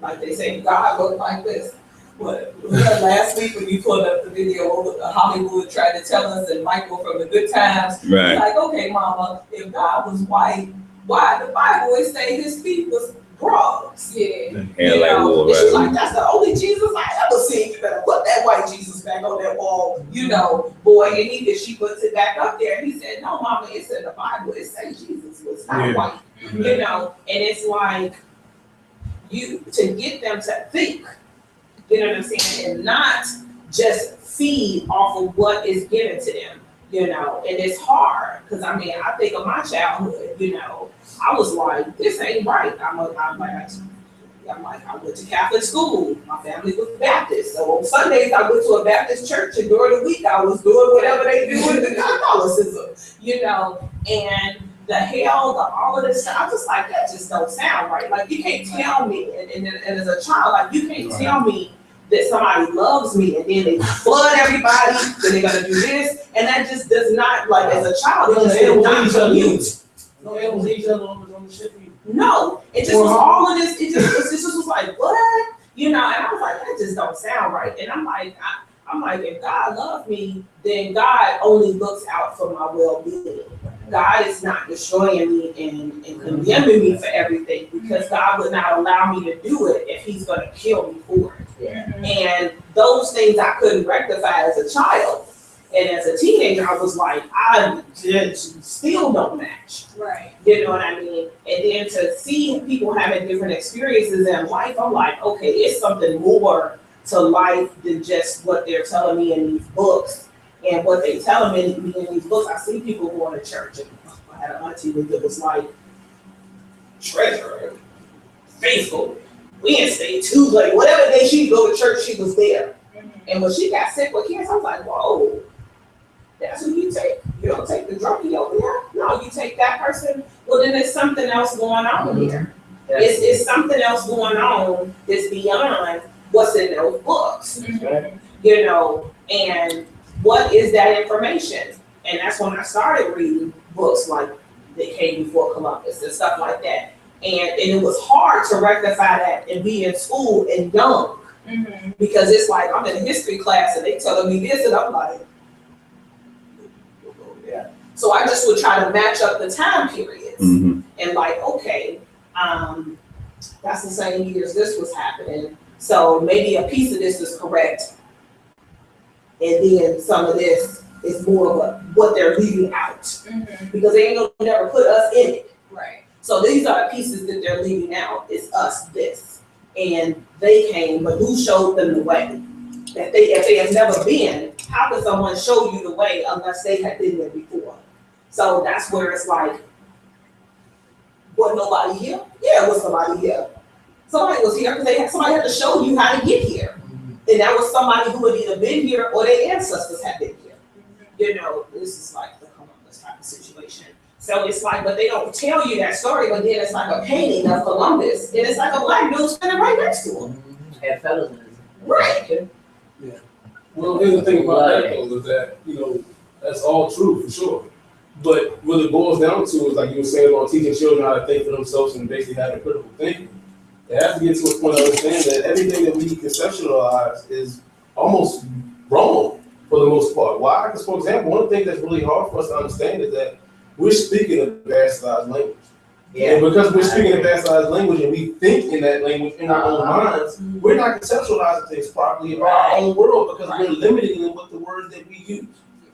like they say, God looked like this. What last week when you put up the video of Hollywood tried to tell us and Michael from the Good Times, Right. like, okay, mama, if God was white, why the Bible would say his feet was bronze? Yeah. And like wool, and she's right? like, that's the only Jesus I ever seen. You better put that white Jesus back on that wall, boy. And she puts it back up there. And he said, no, mama, it's in the Bible. It says Jesus was not white. And it's like to get them to think, you know what I'm saying, and not just feed off of what is given to them, and it's hard because I think of my childhood, I was like, this ain't right. I went to Catholic school. My family was Baptist. So on Sundays, I went to a Baptist church, and during the week, I was doing whatever they do in the Catholicism, and the hell, all of this stuff. I'm just like, that just don't sound right. Like, you can't tell me, and as a child, like, you can't tell me that somebody loves me, and then they flood everybody, then they're gonna do this, and that just does not, like, as a child, it just did not compute. No, it was each other on the ship. No, it just was all of this. It just was like, what? And I was like, that just don't sound right. And I'm like, if God loved me, then God only looks out for my well-being. God is not destroying me and condemning me for everything, because God would not allow me to do it if he's going to kill me for it. Yeah. And those things I couldn't rectify as a child. And as a teenager, I was like, I just still don't match. Right. You know what I mean? And then to see people having different experiences in life, I'm like, okay, it's something more to life than just what they're telling me in these books. And what they telling me in these books, I see people going to church. And I had an auntie that was like, treasurer, faithful, Wednesday, Tuesday, whatever day she'd go to church, she was there. And when she got sick with cancer, I was like, whoa. That's who you take. You don't take the druggie over there. No, you take that person. Well, then there's something else going on here. It's something else going on that's beyond what's in those books. And what is that information? And that's when I started reading books like that came before Columbus and stuff like that. And it was hard to rectify that and be in school and young. Because it's like I'm in a history class and they telling me this, and I'm like, So I just would try to match up the time periods Mhm. and like, okay, that's the same years this was happening. So maybe a piece of this is correct. And then some of this is more of what they're leaving out. Because they ain't gonna never put us in it. Right. So these are the pieces that they're leaving out, is us, this. And they came, but who showed them the way? If they have never been, how can someone show you the way unless they had been there before? So that's where it's like, was nobody here? Yeah, was somebody here. Somebody was here because somebody had to show you how to get here. And that was somebody who had either been here or their ancestors had been here. You know, this is like the Columbus type of situation. So it's like, but they don't tell you that story, but then it's like a painting of Columbus, and it's like a black dude standing right next to him. Had fellas in it. Right. Well, here's the thing about that though, is that, you know, that's all true for sure. But what it boils down to is, like you were saying about teaching children how to think for themselves and basically having critical thinking. They have to get to a point of understanding that everything that we conceptualize is almost wrong for the most part. Why? Because, for example, one of the things that's really hard for us to understand is that we're speaking a bastardized language. Yeah. And because we're speaking a bastardized language and we think in that language in our own minds, we're not conceptualizing things properly in our own world because we're limiting them with the words that we use.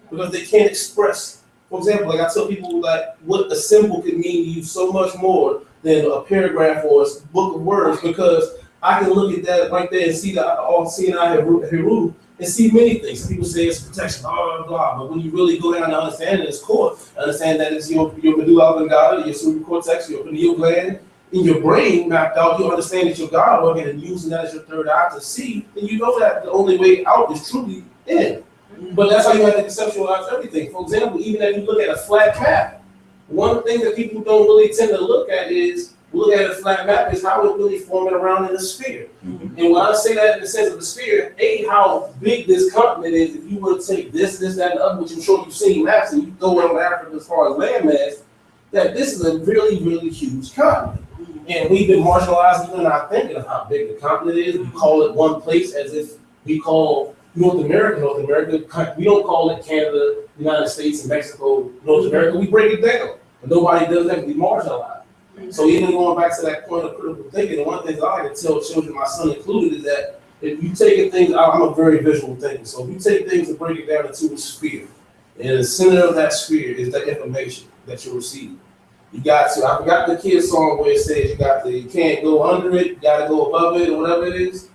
Because they can't express. For example, like I tell people, like, what a symbol could mean to you so much more than a paragraph or a book of words, because I can look at that right there and see the all seeing Heru and see many things. People say it's protection, blah, blah, blah. But when you really go down to understand its core, understand that it's your medulla oblongata, your cerebral cortex, your pineal gland, in your brain mapped out, you understand that your God organ and using that as your third eye to see, and you know that the only way out is truly in. But that's how you have to conceptualize everything. For example, even if you look at a flat map, one thing that people don't really tend to look at a flat map is how it's really forming around in a sphere. And when I say that in the sense of the sphere, how big this continent is, if you were to take this, that, and the other, which I'm sure you've seen maps, and you go around Africa as far as landmass, that this is a really, really huge continent. And we've been marginalized even in our thinking of how big the continent is. We call it one place as if we call North America. We don't call it Canada, United States, and Mexico, North America. We break it down. But nobody does that. We marginalize. So even going back to that point of critical thinking, one of the things I like to tell children, my son included, is that if you take things, I'm a very visual thinker, so if you take things and break it down into a sphere, and the center of that sphere is the information that you're receiving. You got to, I forgot the kid's song where it says you can't go under it, you gotta go above it, or whatever it is.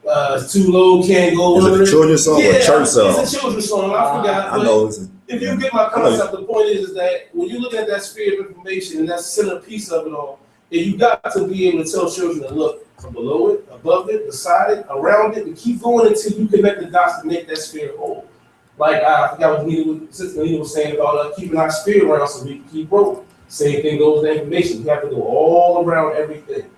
It's too low, can't go under it. Is it a children's song or a church song? It's a children's song, I forgot. I know. If you get my concept, the point is that when you look at that sphere of information and that center piece of it all, and you got to be able to tell children to look from below it, above it, beside it, around it, and keep going until you connect the dots to make that sphere whole. Like I forgot what Sister Nina was saying about keeping our sphere around so we can keep growing. Same thing goes with information. You have to go all around everything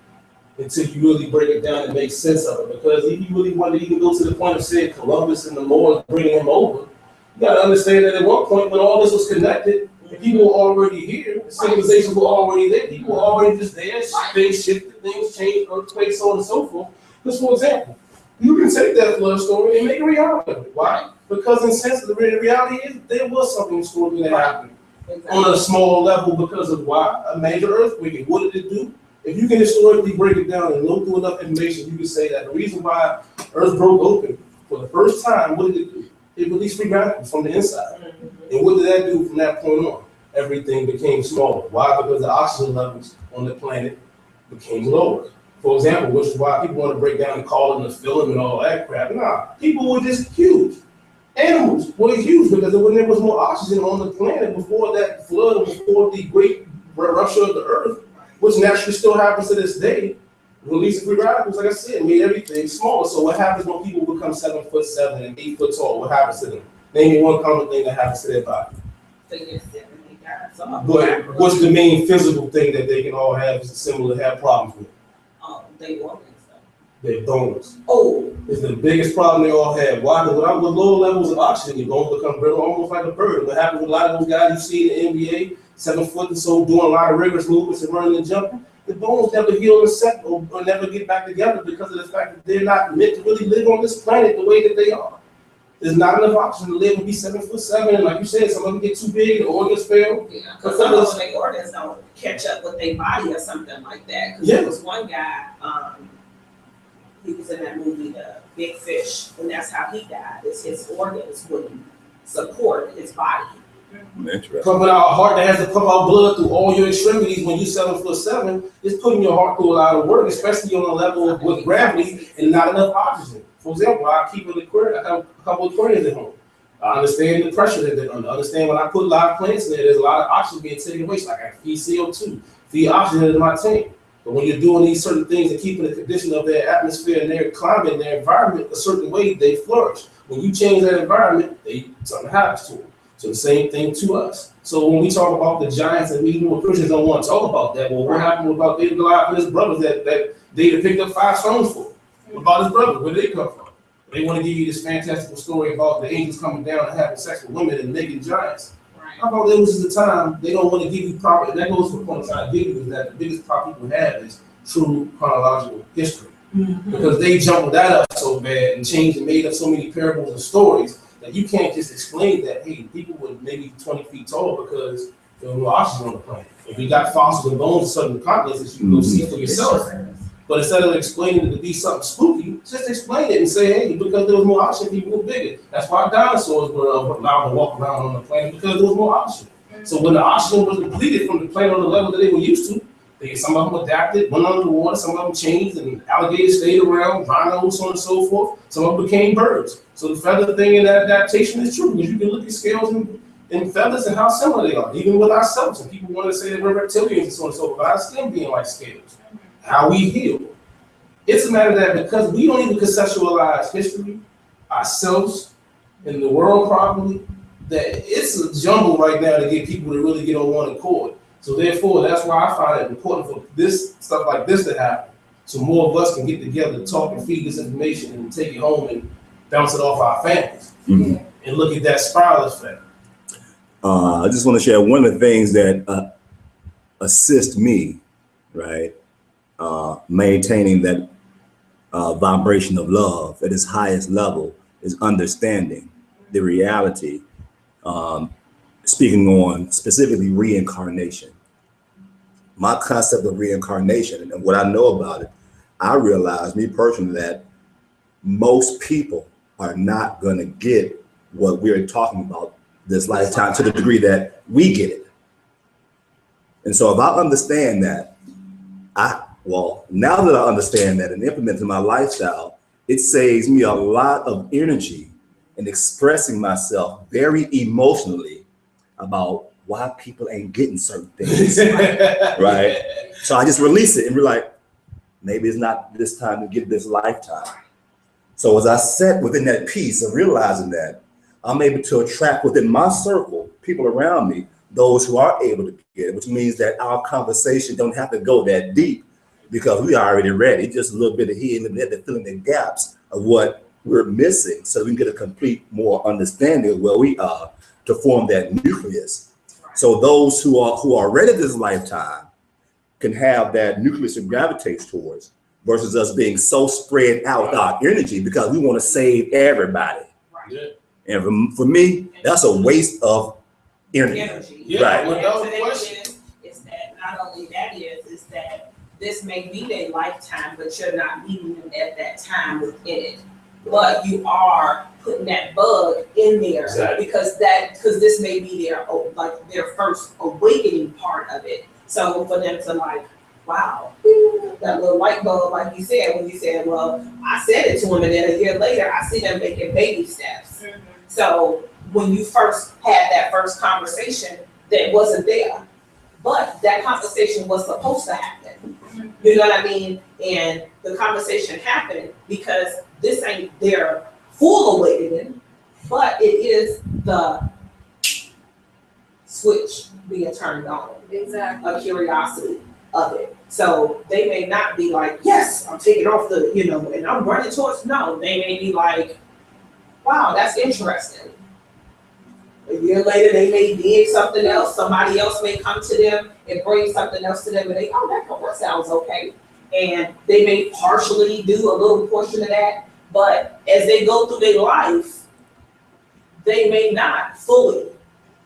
until you really break it down and make sense of it. Because if you really want to even go to the point of saying Columbus and the Moors bringing him over, you got to understand that at one point when all this was connected, people were already here, civilizations were already there, people were already just there, things shifted, things changed, earthquakes, so on and so forth. Because, for example, you can take that flood story and make a reality of it. Why? Because in a sense, the reality is there was something historically that happened on a small level because of why? A major earthquake. And what did it do? If you can historically break it down and look through enough information, you can say that the reason why Earth broke open for the first time, what did it do? It released free radicals from the inside. And what did that do from that point on? Everything became smaller. Why? Because the oxygen levels on the planet became lower. For example, which is why people want to break down and call it the film and all that crap. Nah, people were just huge. Animals were huge because when there was more oxygen on the planet before that flood, before the great rupture of the earth, which naturally still happens to this day, releasing free radicals, like I said, made everything smaller. So what happens when people become 7'7" and 8 foot tall? What happens to them? Name me one common thing that happens to their body. But what's the main physical thing that they can all have is similar to have problems with? They organs. Their bones. Oh. It's the biggest problem they all have. Why? Because with lower levels of oxygen, your bones become brittle, almost like a bird. What happens with a lot of those guys you see in the NBA, 7 foot and so, doing a lot of rigorous movements and running and jumping, the bones never heal and set or never get back together because of the fact that they're not meant to really live on this planet the way that they are. there's not enough oxygen to live and be 7'7", and like you said, some of them get too big, the organs fail. Yeah, because some of them, their organs don't catch up with their body or something like that. Because there was one guy, he was in that movie, The Big Fish, and that's how he died, is his organs wouldn't support his body. Interesting. Pumping out a heart that has to pump out blood through all your extremities when you're 7'7", it's putting your heart through a lot of work, especially on a level of with gravity and not enough oxygen. For example, I keep an aquarium, I have a couple of aquariums at home. I understand the pressure that they're under. I understand when I put live plants in there's a lot of oxygen being taken away. So I got to feed CO2, feed oxygen into my tank. But when you're doing these certain things and keeping the condition of their atmosphere and their climate and their environment a certain way, they flourish. When you change that environment, something happens to them. So the same thing to us. So when we talk about the giants, and we know Christians don't want to talk about that, well, what happened about David Goliath and his brothers that David picked up 5 stones for? About his brothers, where did they come from? They want to give you this fantastical story about the angels coming down and having sex with women and naked giants. Right. I thought there was a time they don't want to give you proper, and that goes to the point I'm trying to give you, is that the biggest problem people have is true chronological history. Because they jumbled that up so bad and changed and made up so many parables and stories that you can't just explain that, hey, people were maybe 20 feet tall because there was no oxygen on the planet. If you got fossils and bones in certain continents that you can go see for yourself. But instead of explaining it to be something spooky, just explain it and say, hey, because there was more oxygen, people were bigger. That's why dinosaurs were allowed to walk around on the planet, because there was more oxygen. So when the oxygen was depleted from the planet on the level that they were used to, some of them adapted, went under the water, some of them changed, and alligators stayed around, rhinos, so on and so forth. Some of them became birds. So the feather thing in that adaptation is true, because you can look at scales and feathers and how similar they are, even with ourselves. And people want to say that we're reptilians and so on and so forth, but our skin being like scales. How we heal. It's a matter that because we don't even conceptualize history, ourselves, and the world properly, that it's a jumble right now to get people to really get on one accord. So therefore, that's why I find it important for this stuff like this to happen. So more of us can get together to talk and feed this information and take it home and bounce it off our families. And look at that spiral effect. I just want to share one of the things that assist me, right? Maintaining that vibration of love at its highest level is understanding the reality, speaking on specifically reincarnation. My concept of reincarnation and what I know about it, I realize, me personally, that most people are not going to get what we're talking about this lifetime to the degree that we get it. And so if I understand that, now that I understand that and implement it in my lifestyle, it saves me a lot of energy in expressing myself very emotionally about why people ain't getting certain things, right? So I just release it and be like, maybe it's not this time to get this lifetime. So as I set within that peace of realizing that, I'm able to attract within my circle, people around me, those who are able to get it, which means that our conversation don't have to go that deep because we are already ready. Just a little bit of here and there, filling the gaps of what we're missing so we can get a complete more understanding of where we are to form that nucleus. So those who are ready this lifetime can have that nucleus to gravitate towards versus us being so spread out with our energy because we want to save everybody. Right. And for me, that's a waste of energy. Yeah, Right. And the thing is that not only that is that this may be their lifetime, but you're not meeting them at that time within it. But you are putting that bug in there Exactly. because this may be their first awakening part of it. So for them to like, wow, that little light bulb, like you said, when you said, well, I said it to them, and then a year later, I see them making baby steps. So when you first had that first conversation, that wasn't there, but that conversation was supposed to happen. You know what I mean? And the conversation happened because this ain't their full awakening, but it is the switch being turned on. Exactly. A curiosity of it. So they may not be like, yes, I'm taking off the, and I'm running towards, no, they may be like, wow, that's interesting. A year later, they may dig something else. Somebody else may come to them and bring something else to them, and they, that sounds okay. And they may partially do a little portion of that, but as they go through their life, they may not fully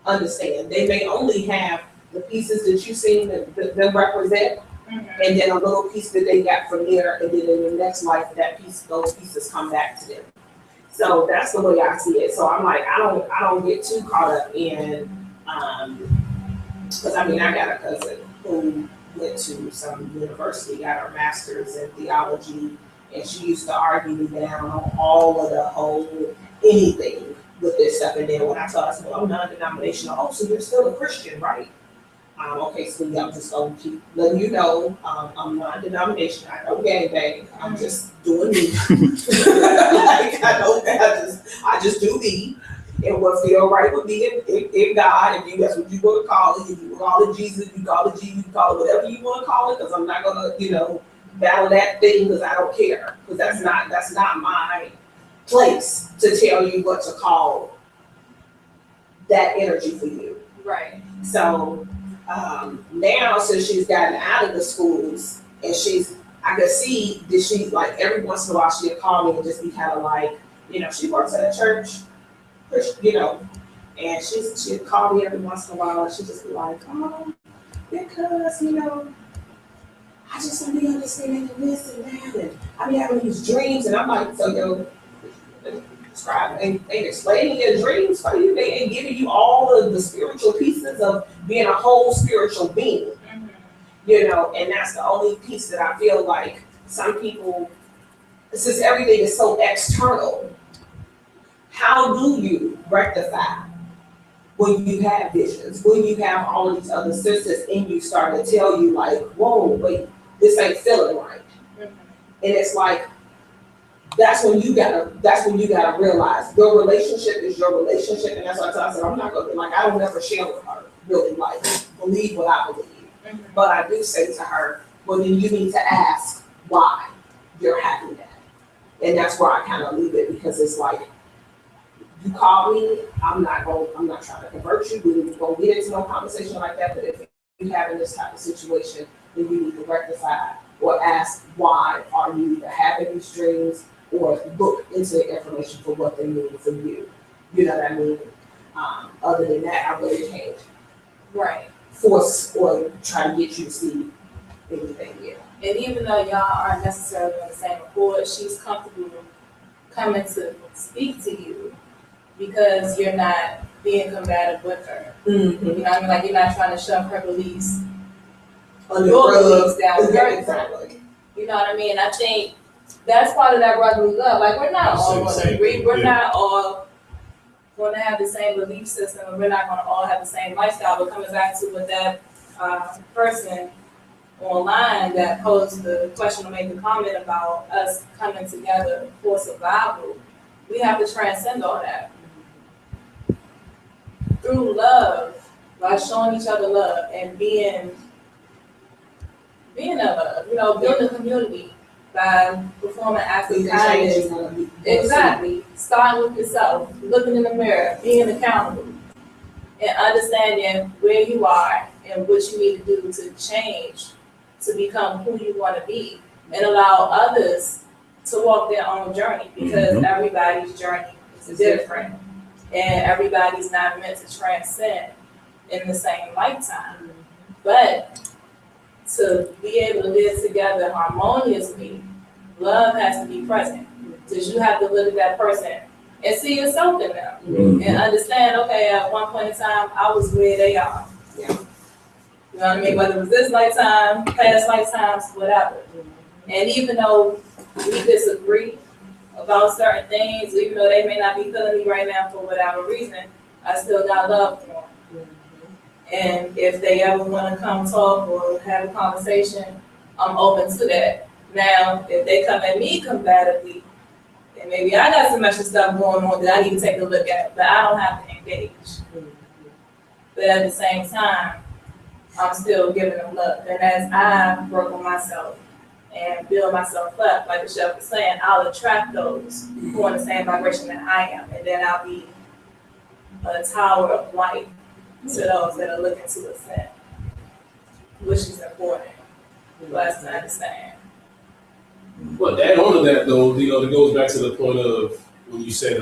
understand. They may only have the pieces that you seen that them represent, and then a little piece that they got from there, and then in the next life, those pieces come back to them. So that's the way I see it. So I'm like, I don't get too caught up in, because I mean, I got a cousin who went to some university, got her master's in theology, and she used to argue me down on all of the whole anything with this stuff. And then when I told her, I said, well, I'm non-denominational. Oh, so you're still a Christian, right? Okay, so I'm just gonna keep letting you know, I'm non-denominational. I don't gangbang. I'm just doing me. Like I just do me. And what feel right with me in God, if you that's what you want to call it, if you call it Jesus, you call it Jesus, you call it whatever you want to call it, because I'm not gonna, battle that thing because I don't care. Because that's not my place to tell you what to call that energy for you. Right. So now since she's gotten out of the schools and I could see that she's like every once in a while she'll call me and just be kind of like, she works at a church, and she'd call me every once in a while and she'd just be like, oh, because, I just don't be understanding this and that, and I be having these dreams, and I'm like, so describe and explaining your dreams for you, they ain't giving you all of the spiritual pieces of being a whole spiritual being, and that's the only piece that I feel like some people, since everything is so external, how do you rectify when you have visions, when you have all of these other sisters and you start to tell you like, whoa, wait, this ain't feeling right. And it's like, that's when you gotta realize your relationship is your relationship. And that's why I said, I'm not gonna, I don't ever share with her, really, believe what I believe. But I do say to her, well, then you need to ask why you're having that. And that's where I kind of leave it, because it's like, you call me, I'm not trying to convert you, we're gonna get into no conversation like that, but if you're having this type of situation, then you need to rectify or ask why are you either having these dreams or look into the information for what they mean for you. You know what I mean? Other than that, I really can't force or try to get you to see anything yet. And even though y'all aren't necessarily on the same accord, she's comfortable coming to speak to you because you're not being combative with her. Mm-hmm. You know what I mean? Like, you're not trying to shove her beliefs Under your the rug. beliefs down her throat. Exactly. You know what I mean? I think that's part of that brotherly love. Like, we're not all going to agree. We're not all going to have the same belief system, and we're not going to all have the same lifestyle. But coming back to what that person online that posed the question or made the comment about us coming together for survival, we have to transcend all that through love, by showing each other love and being that love, building a community by performing acts of kindness. Exactly. Starting with yourself, looking in the mirror, being accountable, and understanding where you are and what you need to do to change to become who you want to be, and allow others to walk their own journey, because everybody's journey is different and everybody's not meant to transcend in the same lifetime. But to be able to live together harmoniously, love has to be present. Because you have to look at that person and see yourself in them and understand, okay, at one point in time, I was where they are. Yeah. You know what I mean? Whether it was this lifetime, past lifetimes, whatever. And even though we disagree about certain things, even though they may not be feeling me right now for whatever reason, I still got love for them. And if they ever want to come talk or have a conversation, I'm open to that. Now, if they come at me combatively, then maybe I got some extra stuff going on that I need to take a look at, but I don't have to engage. But at the same time, I'm still giving them love. And as I work on myself and build myself up, like the chef was saying, I'll attract those who are in the same vibration that I am. And then I'll be a tower of light to those that are looking to ascend, which is important for us to understand. But to add on to that, though, it goes back to the point of when you said,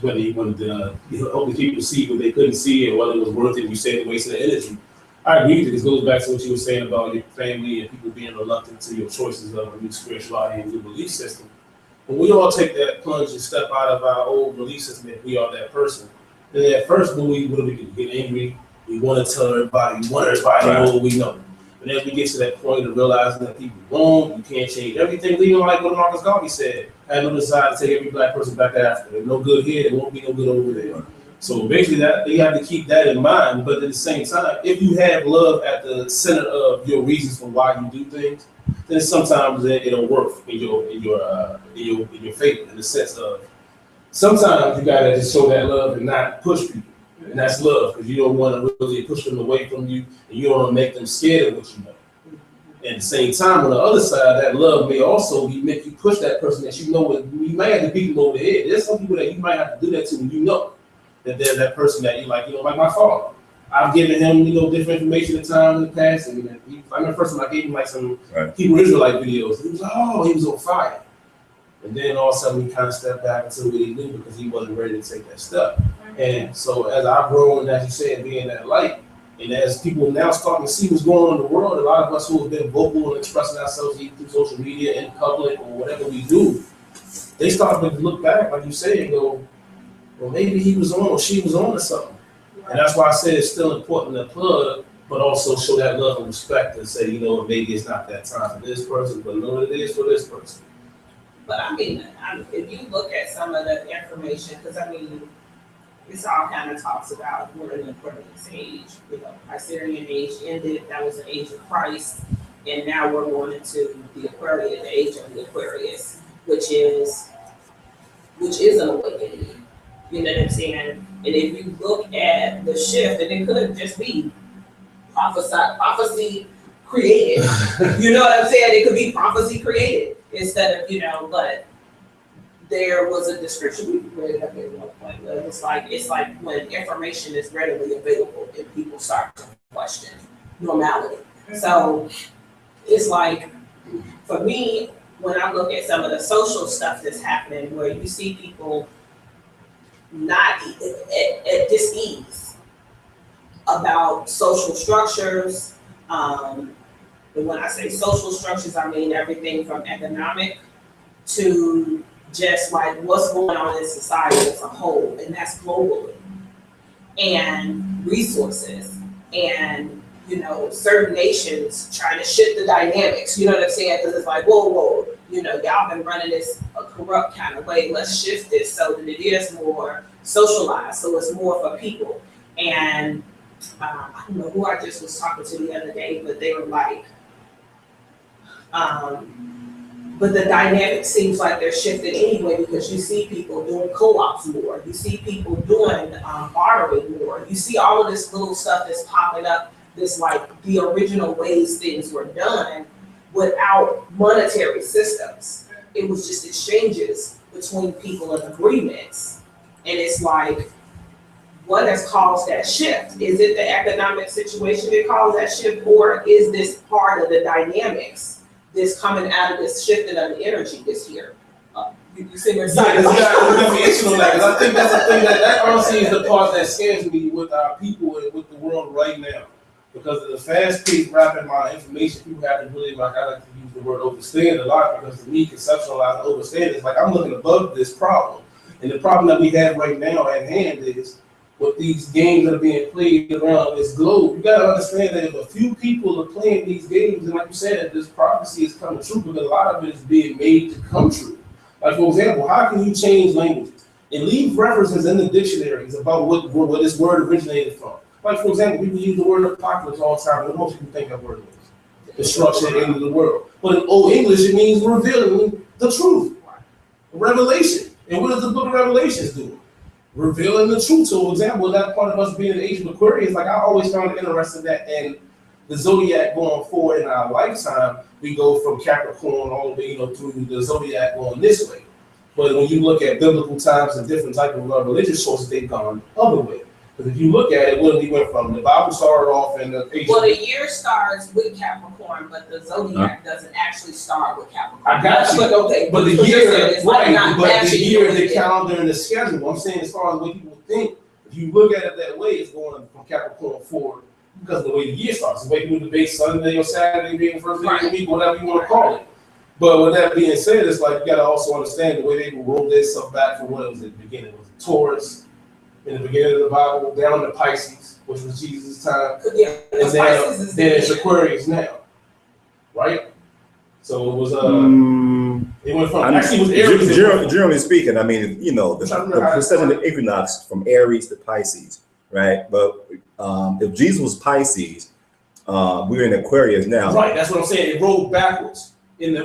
whether you wanted to help the people see what they couldn't see and whether it was worth it, you said the waste of the energy. I agree with you. This goes back to what you were saying about your family and people being reluctant to your choices of a new spirituality and new belief system. When we all take that plunge and step out of our old belief system, if we are that person, then at first, what do we do? Get angry. We want to tell everybody. We want everybody to know what we know. And as we get to that point of realizing that people wrong, you can't change everything. Even like what Marcus Garvey said, I have no desire to take every black person back to Africa. There's no good here, there won't be no good over there. So basically, that you have to keep that in mind. But at the same time, if you have love at the center of your reasons for why you do things, then sometimes it'll work in your favor. In the sense of sometimes you gotta just show that love and not push people, and that's love because you don't want to really push them away from you, and you don't want to make them scared of what you know. At the same time, on the other side, that love may also make you push that person that you know. You might have to beat them over the head. There's some people that you might have to do that to, and you know that there's that person that you like. Like my father. I've given him, different information at times in the past. And I remember the first time I gave him like some Hebrew Israelite videos. He was like, oh, he was on fire. And then all of a sudden he kind of stepped back into what he knew because he wasn't ready to take that step. And so as I've grown, as you said, being that light, and as people now starting to see what's going on in the world, a lot of us who have been vocal and expressing ourselves either through social media, in public, or whatever we do, they start to look back, like you said, and go, well, maybe he was on or she was on or something. And that's why I said it's still important to plug, but also show that love and respect and say, maybe it's not that time for this person, but no, it is for this person. But if you look at some of the information, because this all kind of talks about we're in the Aquarius age. Assyrian age ended, that was the age of Christ, and now we're going into the Aquarius, the age of the Aquarius, which is an awakening. You know what I'm saying? And if you look at the shift, and it could just be prophecy created. You know what I'm saying? It could be prophecy created instead of, but there was a description we read up at one point where it's like when information is readily available and people start to question normality. So it's like, for me, when I look at some of the social stuff that's happening where you see people not at dis-ease about social structures. And when I say social structures, I mean everything from economic to just like what's going on in society as a whole, and that's globally, and resources, and certain nations trying to shift the dynamics. You know what I'm saying? Because it's like, whoa, y'all been running this a corrupt kind of way. Let's shift this so that it is more socialized, so it's more for people. And I don't know who I just was talking to the other day, but they were like, but the dynamic seems like they're shifted anyway because you see people doing co-ops more. You see people doing bartering more. You see all of this little stuff that's popping up. This like the original ways things were done without monetary systems. It was just exchanges between people and agreements. And it's like, what has caused that shift? Is it the economic situation that caused that shift, or is this part of the dynamics that's coming out of this shifting of the energy this year? You see what I'm saying? Yeah, it's got to be interesting on that, because I think that's the thing that honestly is the part that scares me with our people and with the world right now. Because of the fast-paced rapid amount of information, people have to really, I like to use the word overstand a lot, because to me, conceptualize and overstand is like I'm looking above this problem. And the problem that we have right now at hand is with these games that are being played around this globe. You gotta understand that if a few people are playing these games, and like you said, this prophecy is coming true, because a lot of it is being made to come true. Like, for example, how can you change languages and leave references in the dictionaries about what this word originated from? Like, for example, people use the word apocalypse all the time, but most people think that word means destruction, end of the world. But in Old English, it means revealing the truth, revelation. And what does the book of Revelations do? Revealing the truth. So, for example, that part of us being in the age of Aquarius, like I always found it interesting that in the zodiac going forward in our lifetime, we go from Capricorn all the way, through the zodiac going this way. But when you look at biblical times and different type of religious sources, they've gone other way. Because if you look at it, when we went from the Bible started off in the Well, the year starts with Capricorn, but the zodiac doesn't actually start with Capricorn. I got you. But okay, But the what you're year, saying is like right, not but the matching year, with the it. calendar, and the schedule. I'm saying as far as what people think, if you look at it that way, it's going from Capricorn forward because of the way the year starts. The way people debate Sunday or Saturday being the first day of the week, whatever you want to call it. But with that being said, it's like you got to also understand the way they roll their stuff back from what it was at the beginning. It was Taurus in the beginning of the Bible, down to Pisces, which was Jesus' time. Yeah, And then it's Aquarius now, right? So it was it went from actually it was Aries. Generally speaking, I mean, you know, the precession of equinox from Aries to Pisces, right? But if Jesus was Pisces, we're in Aquarius now. Right, that's what I'm saying. It rolled backwards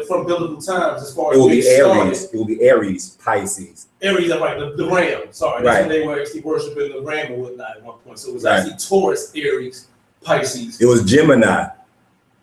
from biblical times as far as It will be started. Aries. It will be Aries, Pisces. Aries, right? The ram. Sorry, that's when they were actually worshiping the ram and whatnot at one point. So it was actually Taurus, Aries, Pisces. It was Gemini.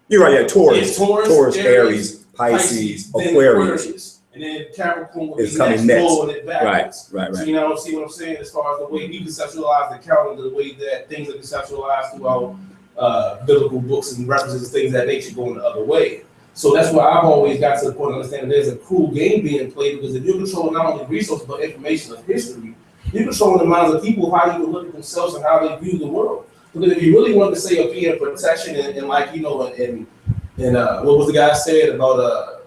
You're right. Yeah, Taurus. Yeah, Taurus, Aries, Pisces, Aquarius. And then Capricorn will It's be coming next, next. rolling it backwards. Right. So you know, see what I'm saying as far as the way we conceptualize the calendar, the way that things are conceptualized throughout biblical books and references and things of that nature going the other way. So that's why I've always got to the point of understanding there's a cruel game being played, because if you're controlling not only resources but information of history, you're controlling the minds of people, how you can look at themselves and how they view the world. Because if you really want to say be in protection and like, you know, and what was the guy said about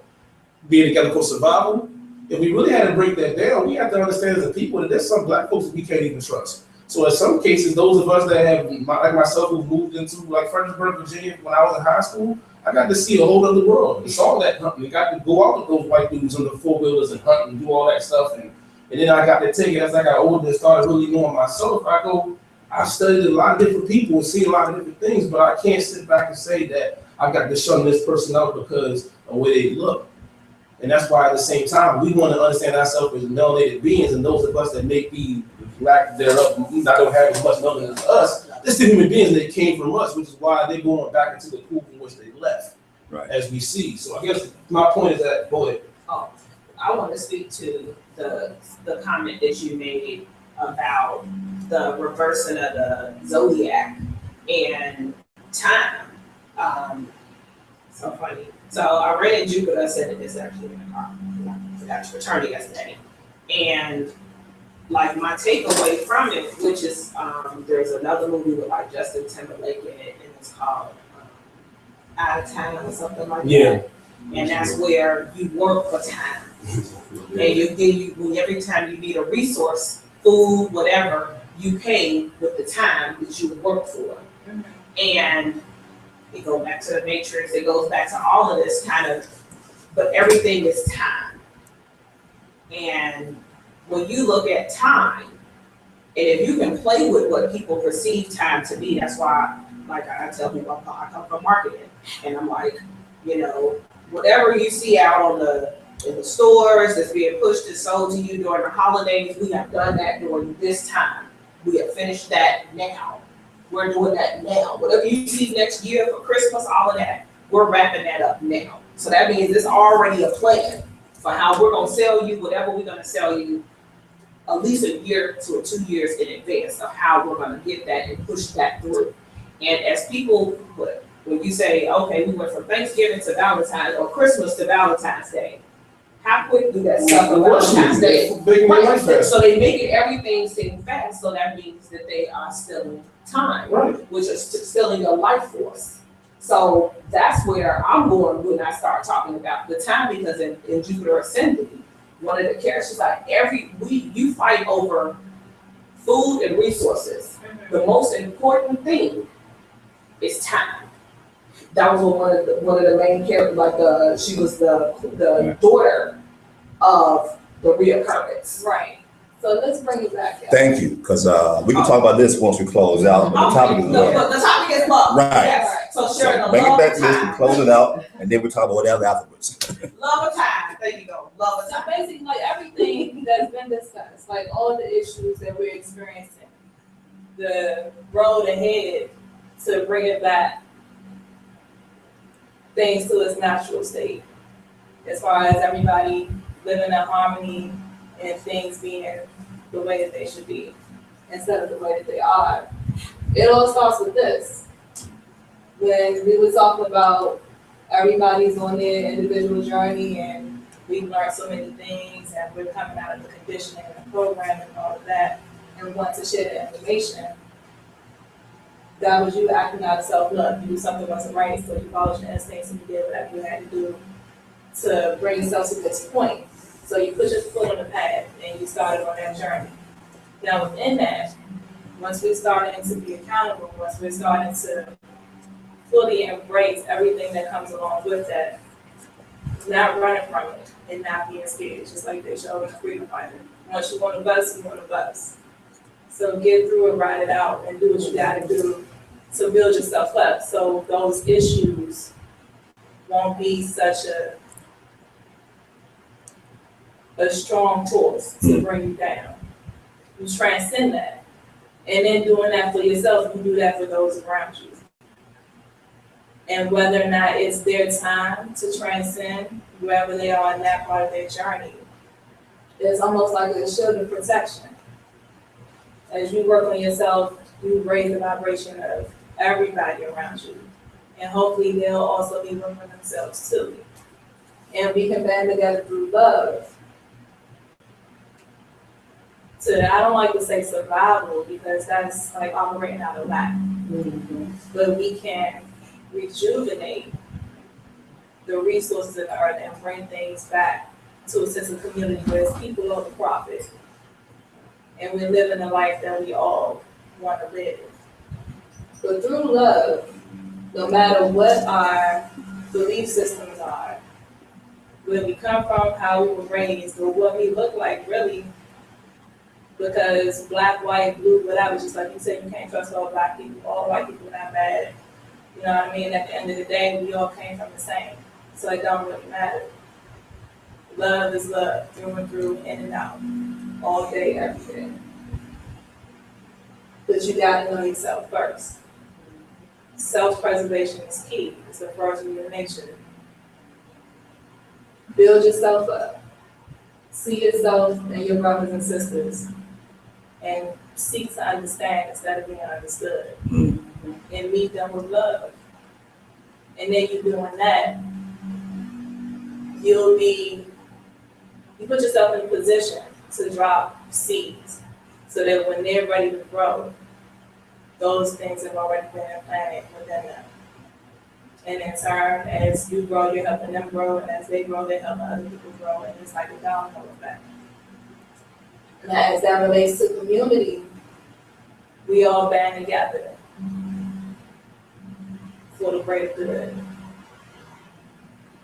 being together for survival? If we really had to break that down, we have to understand as a people that there's some black folks that we can't even trust. So in some cases, those of us that have, like myself, who moved into like Fredericksburg, Virginia, when I was in high school, I got to see a whole other world. It's all that hunting. I got to go out with those white dudes on the four-wheelers and hunt and do all that stuff. And then I got to take it as I got older and started really knowing myself. I studied a lot of different people and seen a lot of different things, but I can't sit back and say that I got to shun this person out because of the way they look. And that's why at the same time, we want to understand ourselves as melanated beings, and those of us that may be lack thereof, not don't have as much melanin as us, they're still human beings that came from us, which is why they're going back into the pool from which they left, Right. as we see. So I guess my point is that, go ahead. Oh, I want to speak to the comment that you made about the reversing of the zodiac and time. So funny. So I read in Jupiter, I said this actually in the car. I forgot to return it yesterday. And like my takeaway from it, which is there's another movie with like Justin Timberlake in it, and it's called Out of Town or something like that. And that's where you work for time. And every time you need a resource, food, whatever, you pay with the time that you work for. And it goes back to the Matrix, it goes back to all of this kind of, but everything is time. And when you look at time, and if you can play with what people perceive time to be, that's why, like I tell people, I come from marketing, and I'm like, you know, whatever you see out in the stores that's being pushed and sold to you during the holidays, we have done that during this time. We have finished that now. We're doing that now. Whatever you see next year for Christmas, all of that, we're wrapping that up now. So that means it's already a plan for how we're gonna sell you whatever we're gonna sell you at least a year to 2 years in advance of how we're gonna get that and push that through. And as people, when you say, okay, we went from Thanksgiving to Valentine's or Christmas to Valentine's Day, how quick do that stuff on Valentine's Day? Right. So they make it everything seem fast, so that means that they are stealing time, which is stealing your life force. So that's where I'm going when I start talking about the time, because in Jupiter Ascending, one of the characters like you fight over food and resources. The most important thing is time. That was one of the main characters, like she was the daughter of the reoccurrence. Right. So let's bring it back. Thank you, because we can talk about this once we close out. But the topic is love. The topic is love. Right. Yes. So sharing the Bring it love back of to this, we time. close it out, and then we talk about whatever afterwards. Love of time. There you go. Love of So time. basically, like everything that's been discussed, like all the issues that we're experiencing, the road ahead to bring it back, things to its natural state, as far as everybody living in harmony and things being the way that they should be. instead of the way that they are. It all starts with this. When we were talking about everybody's on their individual journey and we've learned so many things and we're coming out of the conditioning and the program and all of that and want to share the information, that was you acting out of self-love. You knew something wasn't right, so you followed your instincts and you did whatever you had to do to bring yourself to this point. So you put your foot on the path and you started on that journey. Now within that, once we're starting to be accountable, once we're starting to fully embrace everything that comes along with that, not running from it and not being scared, just like they showed in the Freedom Fighter. Once you want to bust, you want to bust. So get through it, ride it out, and do what you gotta do to build yourself up. So those issues won't be such a strong force to bring you down. You transcend that. And in doing that for yourself, you do that for those around you. And whether or not it's their time to transcend, wherever they are in that part of their journey, it's almost like a shield of protection. As you work on yourself, you raise the vibration of everybody around you. And hopefully they'll also be working on themselves too. And we can band together through love. So I don't like to say survival because that's like operating out of lack. But we can rejuvenate the resources in the earth and bring things back to a sense of community where it's people of the profit. And we're living a life that we all want to live. But through love, no matter what our belief systems are, where we come from, how we were raised, or what we look like really, because black, white, blue, whatever, just like you said, you can't trust all black people, all white people are not bad. You know what I mean? At the end of the day, we all came from the same. So it don't really matter. Love is love, through and through, in and out, all day, every day. But you gotta know yourself first. Self-preservation is key. It's the first rule of nature. Build yourself up. See yourself and your brothers and sisters and seek to understand instead of being understood. And meet them with love. And then you doing that, you put yourself in a position to drop seeds so that when they're ready to grow, those things have already been implanted within them. And in turn, as you grow, you're helping them grow, and as they grow, they're helping other people grow, and it's like a domino effect. Now, as that relates to community, we all band together for the greater good.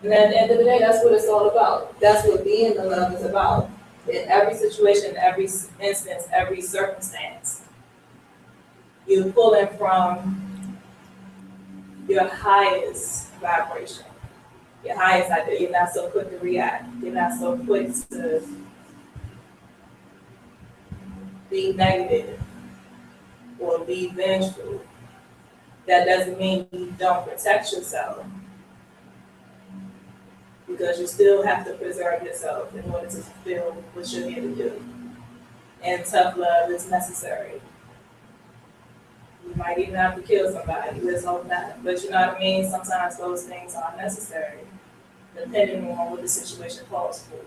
And at the end of the day, that's what it's all about. That's what being the love is about. In every situation, every instance, every circumstance, you're pulling from your highest vibration, your highest idea. You're not so quick to react. You're not so quick to be negative or be vengeful. That doesn't mean you don't protect yourself, because you still have to preserve yourself in order to fulfill what you're here to do. And tough love is necessary. You might even have to kill somebody, let's hope not. But you know what I mean? Sometimes those things are necessary, depending on what the situation calls for.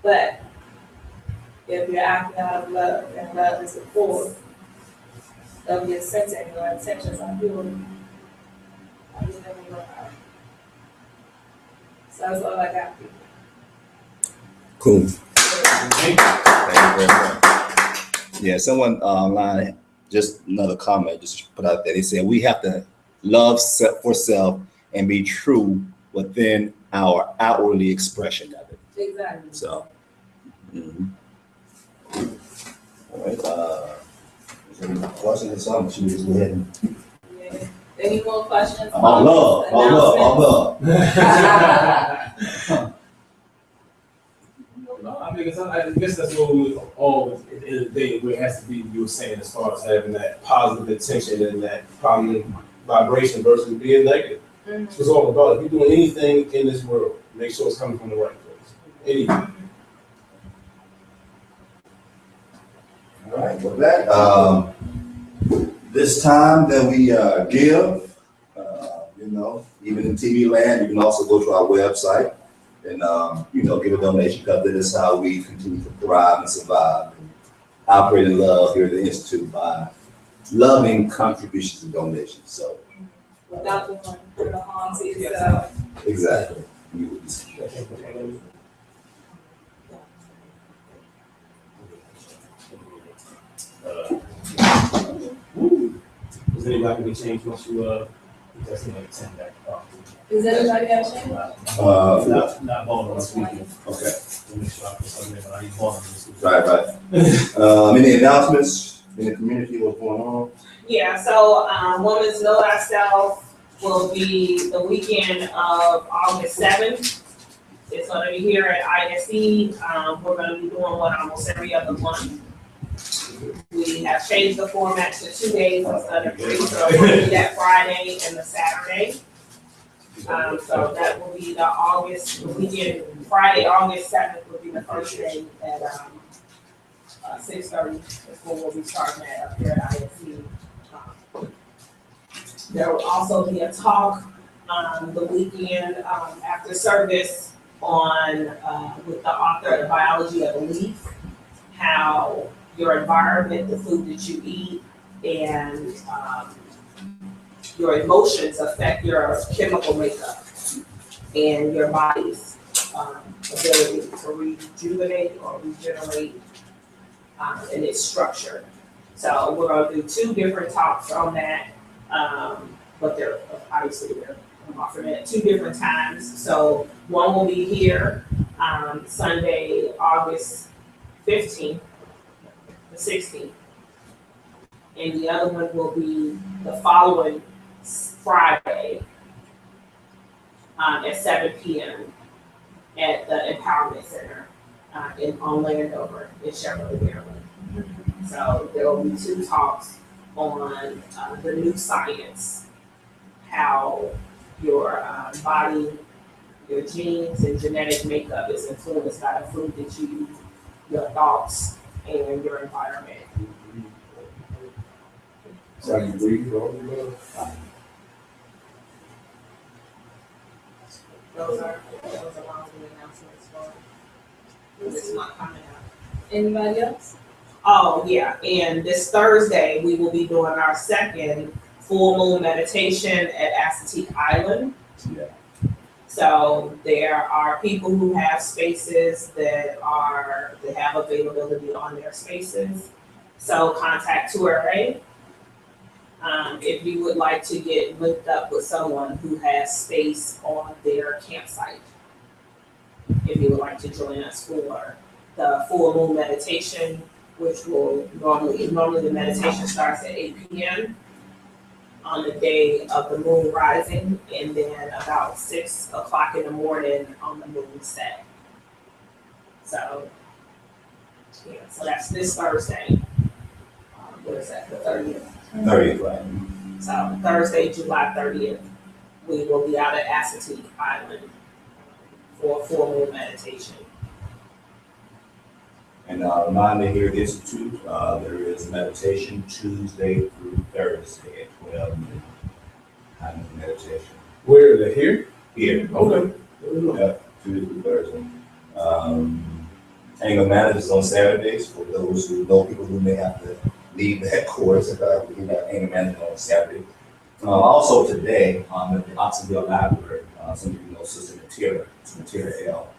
But if you're acting out of love, and love is the core of your sense and your intentions on doing, I'm just living your heart. So that's all I got for you. Cool. Thank you very much. Yeah, someone online, just another comment, just put out there. They said we have to love for self and be true within our outwardly expression of it. Exactly. So, all right. Is there any questions or something? Should we just go ahead and? Yeah. Any more questions? All love. No, I mean, I guess that's what we always, at the end of the day, where it has to be, you were saying, as far as having that positive intention and that positive vibration versus being negative. It's all about, if you're doing anything in this world, make sure it's coming from the right place. Anything. All right, with that, this time that we give, you know, even in TV land, you can also go to our website and, you know, give a donation, because that is how we continue to thrive and survive and operate in love here at the Institute by loving contributions and donations. So, Without doing the harm to yourself. exactly. Does anybody can change once you, that's like 10 back. Does everybody have a chance? Not balling this weekend. Okay. To make sure I put something in, but I ain't balling this weekend. Right. Any announcements in the community, what's going on? Yeah, so, Women's Know Thyself will be the weekend of August 7th. It's gonna be here at ISE. We're gonna be doing one almost every other month. We have changed the format to 2 days instead of 3, so we'll be that Friday and the Saturday. So that will be the weekend, Friday, August 7th will be the first day at, 6:30 is when we'll be starting at up here at ISE. There will also be a talk the weekend after service on with the author of The Biology of Belief, how your environment, the food that you eat, and your emotions affect your chemical makeup and your body's ability to rejuvenate or regenerate in its structure. So we're gonna do 2 different talks on that, but they're offering it at 2 different times. So one will be here Sunday, August 15th, the 16th. And the other one will be the following Friday at 7 p.m. at the Empowerment Center on Landover in Cheverly, Maryland. So there will be 2 talks on the new science, how your body, your genes and genetic makeup is influenced by the food that you eat, your thoughts, and your environment. So you read Those are all the announcements for this month coming up. Anybody else? Oh, yeah, and this Thursday, we will be doing our second full moon meditation at Assateague Island. Yeah. So there are people who have spaces that have availability on their spaces. So contact 2RA. If you would like to get linked up with someone who has space on their campsite. If you would like to join us for the full moon meditation, which will normally the meditation starts at 8 p.m. on the day of the moon rising, and then about 6 o'clock in the morning on the moon set. So, yeah, so that's this Thursday. What is that, the 30th? 30th, right? So Thursday, July 30th, we will be out at Assateague Island for a full moon meditation. And reminder here at the Institute, there is meditation Tuesday through Thursday at 12 noon. Kind of meditation. Where are they here? Here. Okay. Yeah, Tuesday through Thursday. Anger Managers on Saturdays for those who know people who may have to leave that course. We have Anger Management on Saturday. Also today, at the Oxonville Library, some of you know Sister Natira L.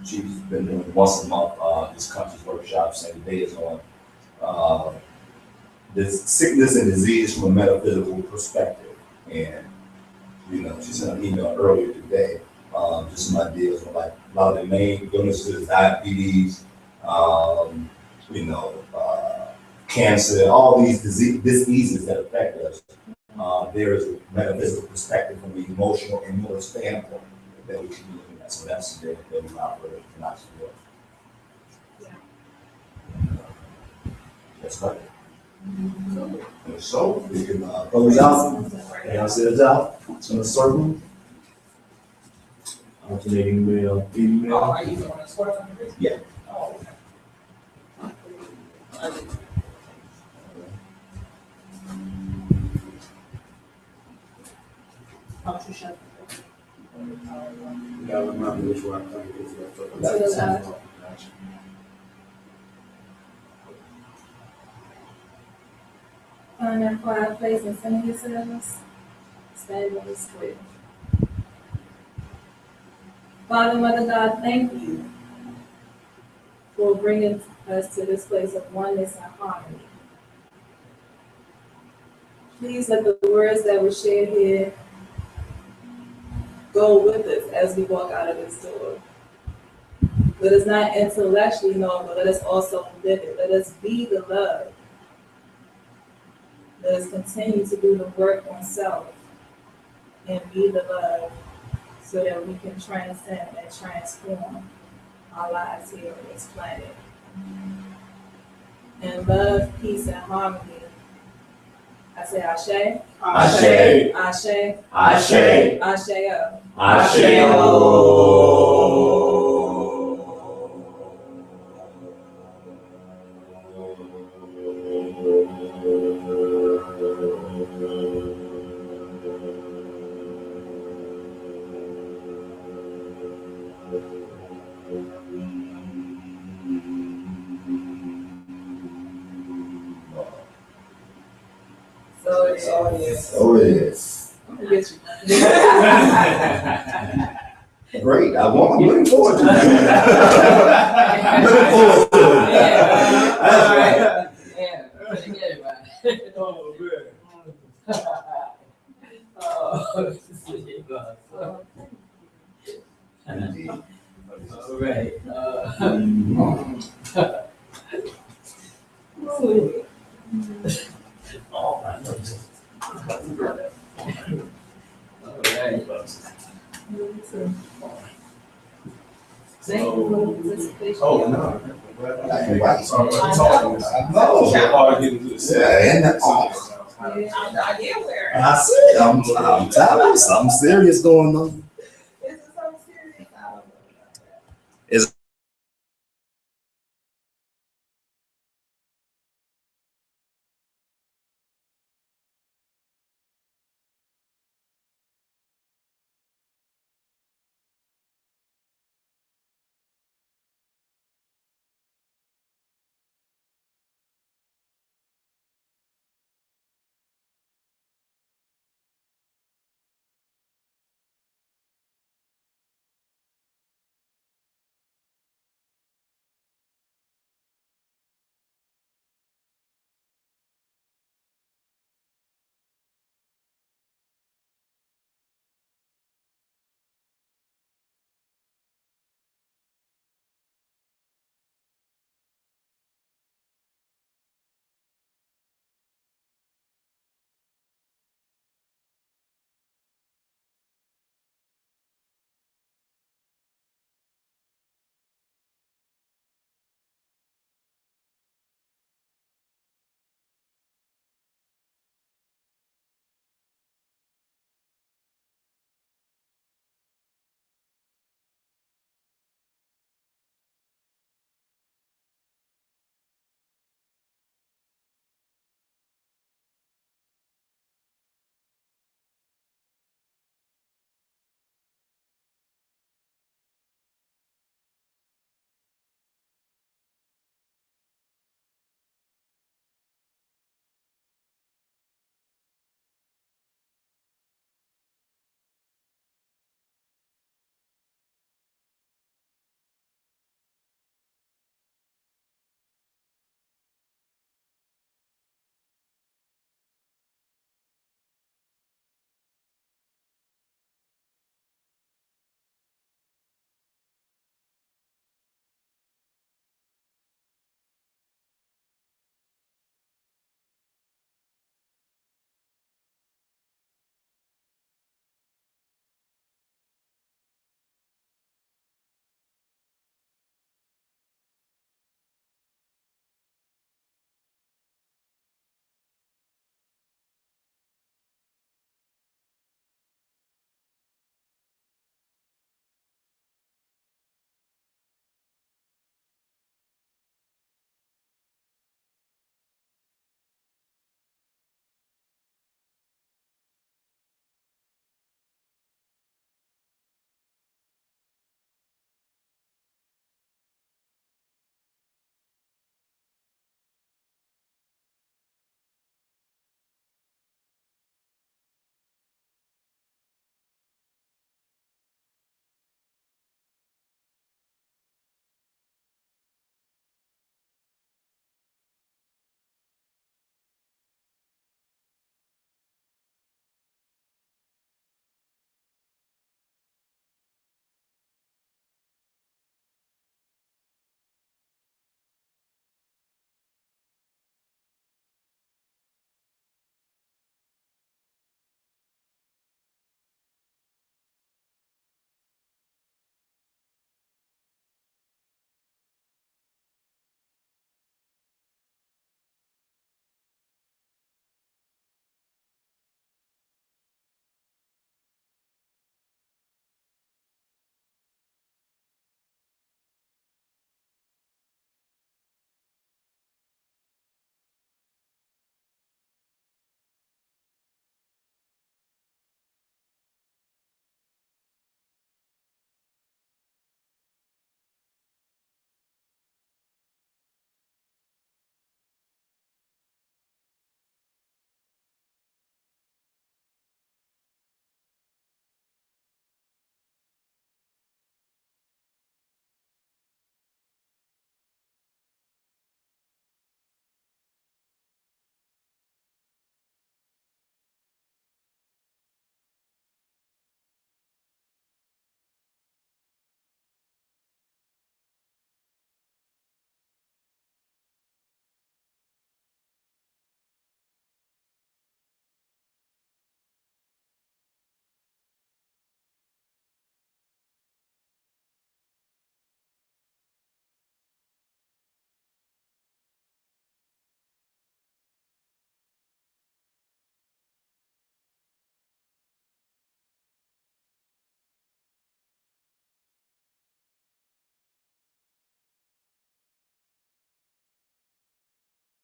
She's been doing once a month this country's workshops, and today is on this sickness and disease from a metaphysical perspective. And you know, she sent an email earlier today, just some ideas on like a lot of the main illnesses, diabetes, cancer, all these diseases that affect us. There is a metaphysical perspective from the emotional and mental standpoint that we should be looking at. So that's the day that we operate in Knoxville. That's right. And so we can close out. And sit us out. It's in a circle. Alternating male, female. Oh, are you doing a sports on the Yeah. Oh, okay. You gotta remember which one I'm trying to get to. To the left. Find that quiet place and center yourselves. Stand on the square. Father, Mother God, thank you for bringing us to this place of oneness and harmony. Please let the words that were shared here go with us as we walk out of this door. Let us not intellectually know, but let us also live it. Let us be the love. Let us continue to do the work on self and be the love so that we can transcend and transform our lives here on this planet. And love, peace, and harmony. I say Ashe. Ashe. Ashe. Ashe. Ashe. Ashe. So it is. So it is. I'm gonna get you. Great. I'm looking forward to it. Looking forward to it. Yeah, forget about it. Oh, man. Oh, all right. All right. Thank you for the participation. Oh, no. I can watch. Sorry about talking. I know. It's hard getting to this. Yeah, and I get where. I see. I'm telling you, something serious going on.